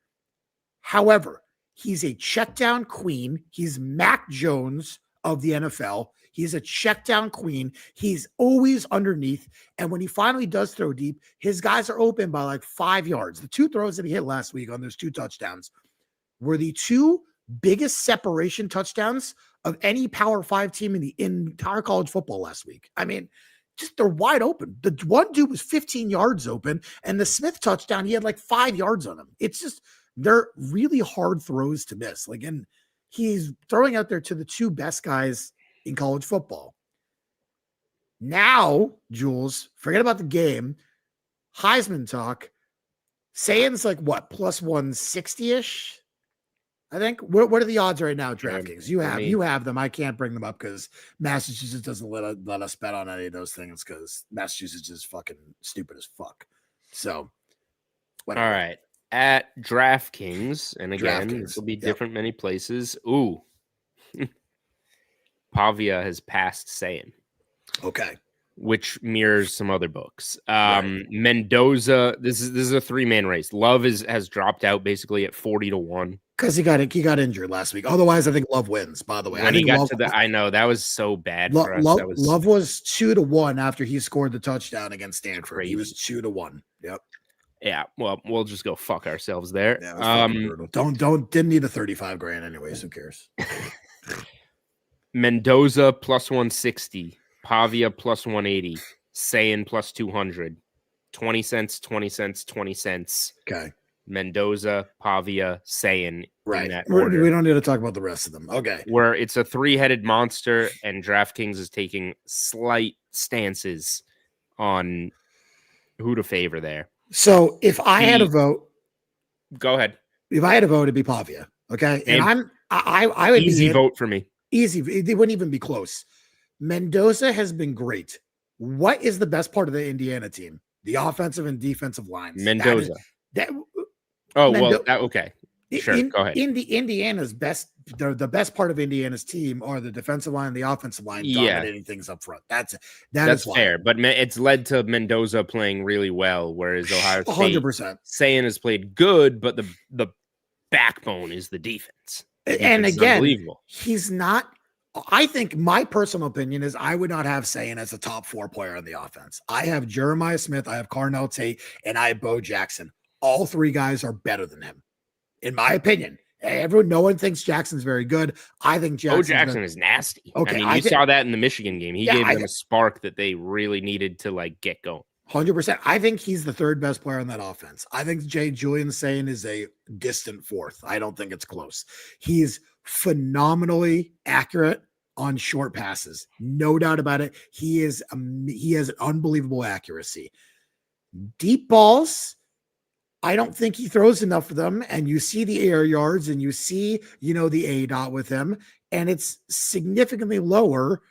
However, he's a check down queen. He's Mac Jones of the NFL. He's a check down queen. He's always underneath. And when he finally does throw deep, his guys are open by like 5 yards. The 2 throws that he hit last week on those 2 touchdowns were the 2 biggest separation touchdowns of any Power 5 team in the entire college football last week. I mean, just they're wide open. The one dude was 15 yards open, and the Smith touchdown, he had like 5 yards on him. It's just, they're really hard throws to miss. Like, and he's throwing out there to the 2 best guys in college football. Now, Jules, forget about the game. Heisman talk. Sain's like what, plus 160-ish? I think. What are the odds right now, DraftKings? You have them. I can't bring them up because Massachusetts doesn't let us bet on any of those things because Massachusetts is fucking stupid as fuck. So, whatever. All right. At DraftKings, and again, this will be different many places. Ooh. Pavia has passed Sayin. Okay. Which mirrors some other books. Mendoza, this is a 3-man race. Love has dropped out basically at 40-1. Because he got injured last week. Otherwise, I think Love wins, by the way. I know that was so bad for us. Love was 2-1 after he scored the touchdown against Stanford. Crazy. He was 2-1. Yep. Yeah. Well, we'll just go fuck ourselves there. Yeah, didn't need the $35,000 anyways. Who cares? Mendoza plus 160, Pavia plus 180, Sayin plus 200. 20 cents, 20 cents, 20 cents. Okay. Mendoza, Pavia, Sayin Right. in that We order. don't need to talk about the rest of them. Okay. Where it's a three-headed monster, and DraftKings is taking slight stances on who to favor there. So if I had a vote, go ahead. If I had a vote, it'd be Pavia. Okay. And I would easy be vote for me. Easy. It wouldn't even be close. Mendoza has been great. What is the best part of the Indiana team? The offensive and defensive lines. Mendoza. Okay. Sure, go ahead. Indiana's best, the best part of Indiana's team are the defensive line and the offensive line dominating things up front. That's fair, but it's led to Mendoza playing really well, whereas Ohio State 100% saying has played good, but the backbone is the defense. And again, he's not. I think my personal opinion is I would not have Sayin as a top 4 player on the offense. I have Jeremiah Smith, I have Carnell Tate, and I have Bo Jackson. All 3 guys are better than him, in my opinion. No one thinks Jackson's very good. I think Jackson is nasty. Okay, I mean, you saw that in the Michigan game. He gave them a spark that they really needed to get going. 100%. I think he's the 3rd best player on that offense. I think Julian Sayin is a distant 4th. I don't think it's close. He's phenomenally accurate on short passes. No doubt about it. He has an unbelievable accuracy. Deep balls, I don't think he throws enough of them. And you see the air yards and you see, the A dot with him, and it's significantly lower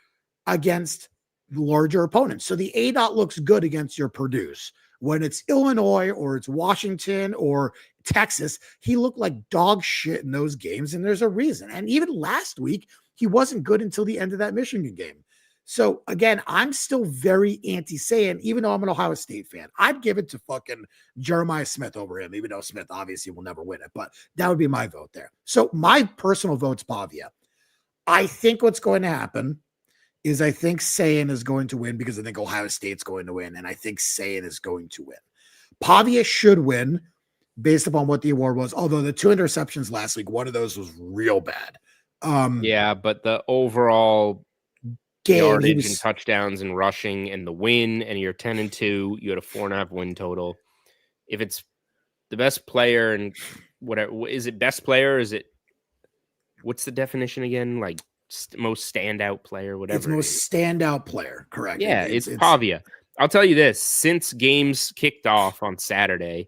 against larger opponents. So the A dot looks good against your Purdue's. When it's Illinois or it's Washington or Texas, he looked like dog shit in those games, and there's a reason. And even last week, he wasn't good until the end of that Michigan game. So again, I'm still very anti-Sayin, even though I'm an Ohio State fan. I'd give it to fucking Jeremiah Smith over him, even though Smith obviously will never win it. But that would be my vote there. So my personal vote's Pavia. I think what's going to happen is I think Sayin is going to win because I think Ohio State's going to win, and I think Sayin is going to win. Pavia should win based upon what the award was, although the 2 interceptions last week, one of those was real bad. But the overall yardage and touchdowns and rushing and the win, and you're 10-2, you had a 4.5 win total. If it's the best player and whatever, is it best player? Is it, what's the definition again? Like, most standout player, whatever. It's most standout player, correct? Yeah, it's Pavia. I'll tell you this: since games kicked off on Saturday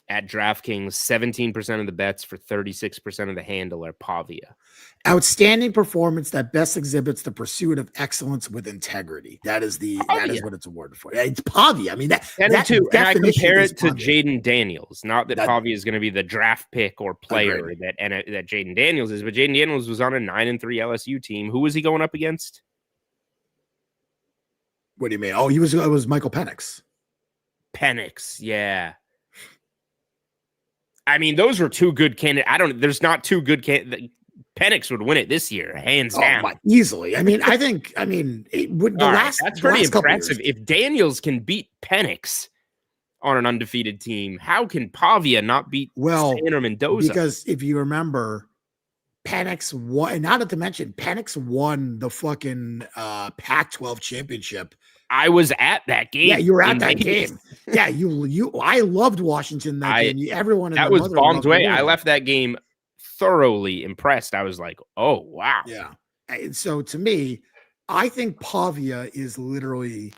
at DraftKings, 17% of the bets for 36% of the handle are Pavia. Outstanding performance that best exhibits the pursuit of excellence with integrity. That is what it's awarded for. It's Pavia. I mean, that 10-2. And I compare it to Jaden Daniels. Not that Pavia is going to be the draft pick or player that Jaden Daniels is, but Jaden Daniels was on a 9-3 LSU team. Who was he going up against? What do you mean? Oh, it was Michael Penix. Penix, yeah. I mean, those were 2 good candidates. There's not 2 good candidates. Penix would win it this year, hands down. Easily. I mean, that's pretty impressive. If Daniels can beat Penix on an undefeated team, how can Pavia not beat Sayin or Mendoza? Because if you remember, Penix won, not to mention, Penix won the fucking Pac-12 championship. I was at that game. Yeah, you were at that game. Yeah, I loved Washington that game. Everyone in that was bombed way. I left that game thoroughly impressed. I was like, oh wow. Yeah. And so to me, I think Pavia is literally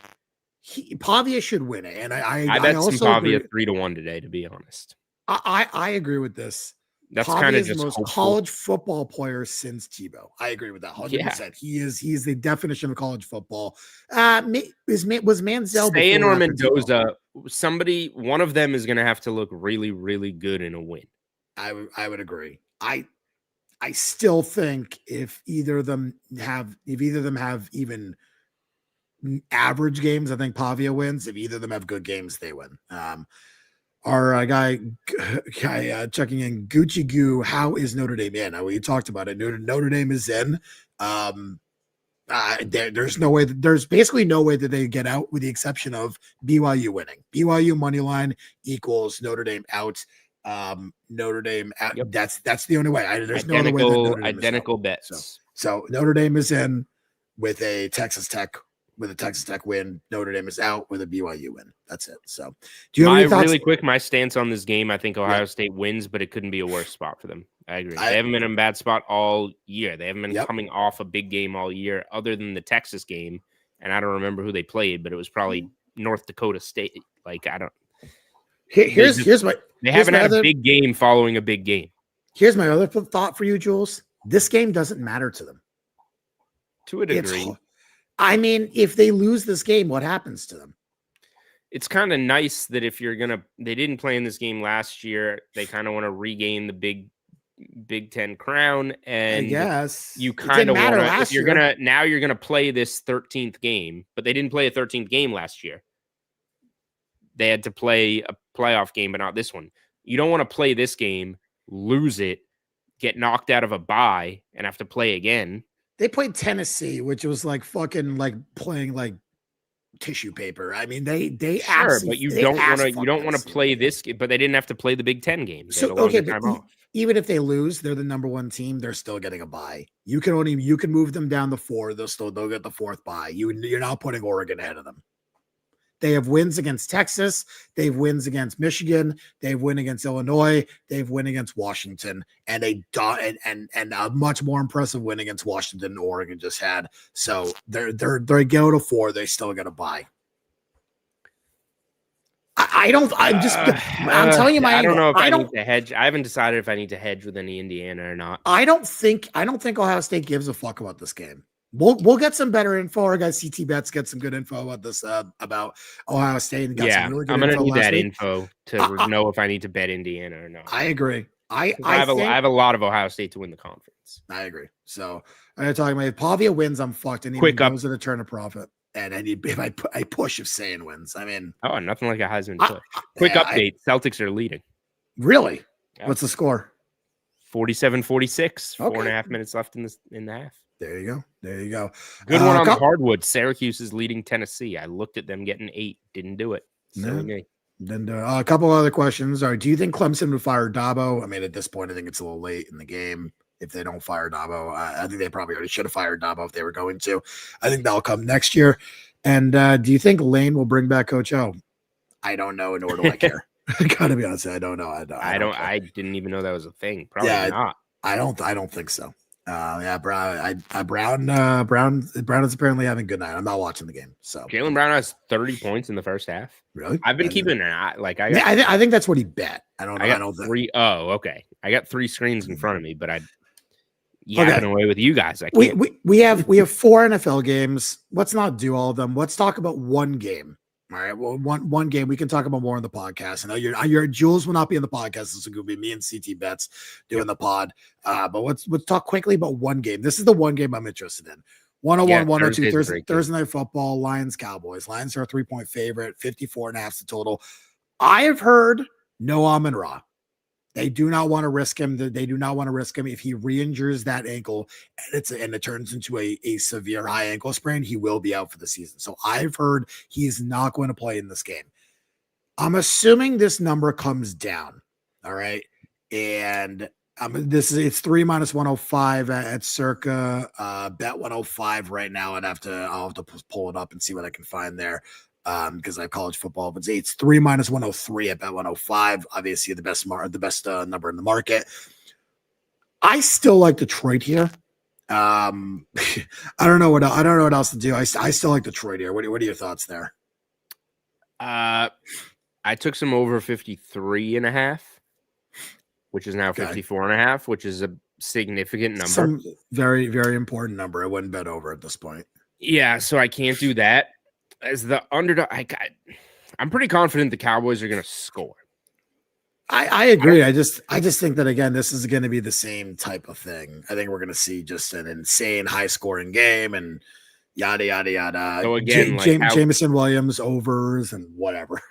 Pavia should win it. And I bet also some Pavia 3-1 today, to be honest. I agree with this. That's kind of just the most hopeful. College football player since Tebow. I agree with that 100%. Yeah. He's the definition of college football. Was Manziel Sayin or Mendoza? One of them is going to have to look really, really good in a win. I would agree. I still think if either of them have even average games, I think Pavia wins. If either of them have good games, they win. Our guy checking in, Gucci Goo, how is Notre Dame in? We talked about it. Notre Dame is in. There's basically no way that they get out, with the exception of BYU winning. BYU money line equals Notre Dame out. Notre Dame out. Yep. That's the only way. There's no other way that Notre Dame identical bets. So Notre Dame is in with a Texas Tech with a Texas Tech win. Notre Dame is out with a BYU win. That's it. So, do you have my any thoughts? really quick? My stance on this game. I think Ohio State wins, but it couldn't be a worse spot for them. I agree. They haven't been in a bad spot all year. They haven't been coming off a big game all year, other than the Texas game. And I don't remember who they played, but it was probably North Dakota State. Like I don't. Here's my. They haven't had a big game following a big game. Here's my other thought for you, Jules. This game doesn't matter to them. To a degree. I mean, if they lose this game, what happens to them? It's kind of nice that if you're going to, they didn't play in this game last year. They kind of want to regain the Big Ten crown. And yes, you kind of want to, if you're going to, now you're going to play this 13th game, but they didn't play a 13th game last year. They had to play a playoff game, but not this one. You don't want to play this game, lose it, get knocked out of a bye, and have to play again. They played Tennessee, which was like fucking like playing like tissue paper. I mean, they sure, but you don't want to play this, but they didn't have to play the Big Ten game. So okay, but even if they lose, they're the number one team. They're still getting a bye. You can move them down to 4. They'll get the 4th bye. You're not putting Oregon ahead of them. They have wins against Texas. They have wins against Michigan. They have win against Illinois. They have win against Washington, and a much more impressive win against Washington than Oregon just had. So they go to 4. They still get a bye. I'm telling you, I don't know if I need to hedge. I haven't decided if I need to hedge with any Indiana or not. I don't think Ohio State gives a fuck about this game. We'll get some better info. Our guy CT Bets get some good info about this about Ohio State. And some really good I'm gonna need that info to know if I need to bet Indiana or not. I agree. I have a lot of Ohio State to win the conference. I agree. So I'm talking about if Pavia wins, I'm fucked. And he goes to turn a profit. And if I push if Sayin wins, I mean, nothing like a Heisman push. Quick update: Celtics are leading. Really? Yeah. What's the score? 47-46. 4.5 minutes left in the half. There you go. Good one on the hardwood. Syracuse is leading Tennessee. I looked at them getting 8. Didn't do it. Then a couple other questions. Do you think Clemson would fire Dabo? I mean, at this point, I think it's a little late in the game. If they don't fire Dabo, I think they probably already should have fired Dabo if they were going to. I think that'll come next year. And do you think Lane will bring back Coach O? I don't know, nor do I care. I gotta be honest. I don't know. I didn't even know that was a thing. Probably not. I don't think so. Brown is apparently having a good night. I'm not watching the game. So Jaylen Brown has 30 points in the first half. Really? I've been keeping an eye. Like I think that's what he bet. I don't know. I got 3. Oh, okay. I got 3 screens in front of me, but yapping away with you guys. I can't. We have 4 NFL games. Let's not do all of them. Let's talk about one game. All right. Well, one game. We can talk about more on the podcast. I know your Jules will not be in the podcast. This is going to be me and CT Bets doing the pod. But let's talk quickly about one game. This is the one game I'm interested in. 101, 102 Thursday Night Football. Lions Cowboys. Lions are a 3-point favorite. 54.5 the total. I have heard no Amon-Ra. They do not want to risk him. They do not want to risk him if he re-injures that ankle and it turns into a severe high ankle sprain. He will be out for the season. So I've heard he's not going to play in this game. I'm assuming this number comes down. All right, and it's 3 minus 105 at circa bet 105 right now. I'll have to pull it up and see what I can find there. Because I have college football, but it's 3 minus 103 at bet 105. Obviously, the best number in the market. I still like Detroit here. I don't know what else to do. I still like Detroit here. What are your thoughts there? I took some over 53.5, which is now 54.5, which is a significant number. Some very, very important number. I wouldn't bet over at this point. Yeah, so I can't do that. As the underdog, I'm pretty confident the Cowboys are going to score. I agree. I just think that, again, this is going to be the same type of thing. I think we're going to see just an insane high scoring game and yada, yada, yada. So again, Jameson Williams overs and whatever.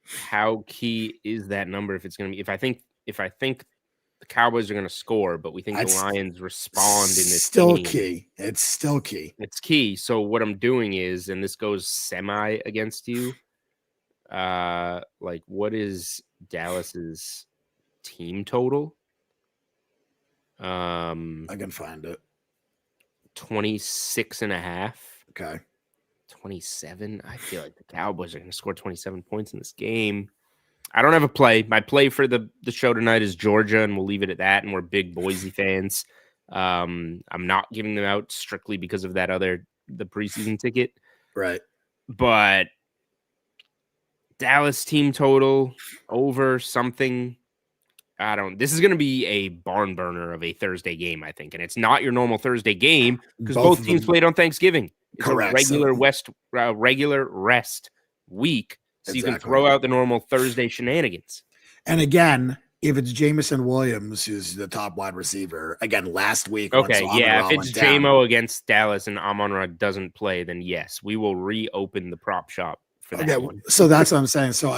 How key is that number if it's going to be, if I think the Cowboys are going to score, but we think the Lions respond in this still game. Key. It's still key. It's key. So what I'm doing is, and this goes semi against you, what is Dallas's team total? I can find it. 26.5. Okay. 27. I feel like the Cowboys are going to score 27 points in this game. I don't have a play. My play for the show tonight is Georgia, and we'll leave it at that. And we're big Boise fans. I'm not giving them out strictly because of the preseason ticket. Right. But Dallas team total over something. This is going to be a barn burner of a Thursday game, I think. And it's not your normal Thursday game because both teams played on Thanksgiving. It's correct. A regular rest week. So you can throw out the normal Thursday shenanigans. And again, if it's Jamison Williams, who's the top wide receiver, again, last week. Okay, yeah, if it's JMO against Dallas and Amon-Ra doesn't play, then yes, we will reopen the prop shop for that one. So that's what I'm saying. So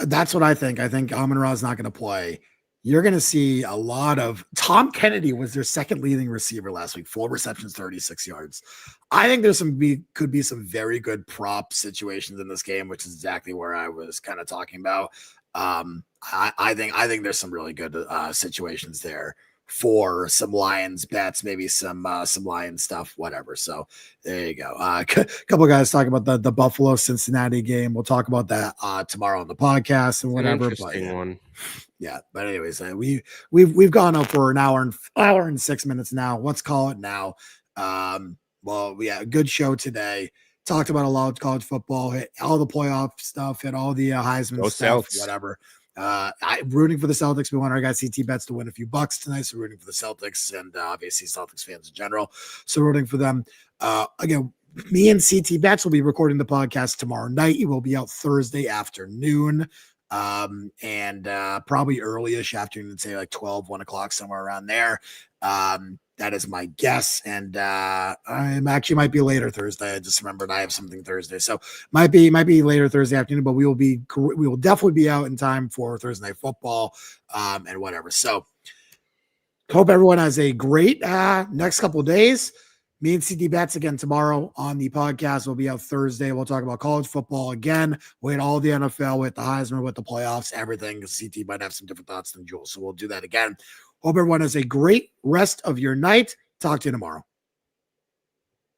that's what I think. I think Amon-Ra is not going to play. You're going to see a lot of Tom Kennedy was their second leading receiver last week, 4 receptions, 36 yards. I think could be some very good prop situations in this game, which is exactly where I was kind of talking about. I think there's some really good situations there for some Lions bets, maybe some Lions stuff, whatever. So there you go. A couple of guys talking about the Buffalo Cincinnati game. We'll talk about that tomorrow on the podcast and whatever. Interesting one. Yeah, but anyways, we've gone up for an hour and 6 minutes now. Let's call it now. Well, yeah, good show today. Talked about a lot of college football, hit all the playoff stuff, hit all the Heisman stuff, whatever. I'm rooting for the Celtics. We want our guy CT Bets to win a few bucks tonight, so rooting for the Celtics and obviously Celtics fans in general. So rooting for them. Again, me and CT Bets will be recording the podcast tomorrow night. It will be out Thursday afternoon. And probably early-ish afternoon, say like 12, 1 o'clock, somewhere around there. That is my guess. And might be later Thursday. I just remembered I have something Thursday. So might be later Thursday afternoon, but we will definitely be out in time for Thursday Night Football and whatever. So hope everyone has a great next couple of days. Me and CT Bets again tomorrow on the podcast. We'll be out Thursday. We'll talk about college football again. We'll hit all the NFL, with the Heisman, with the playoffs, everything. CT might have some different thoughts than Jules. So we'll do that again. Hope everyone has a great rest of your night. Talk to you tomorrow.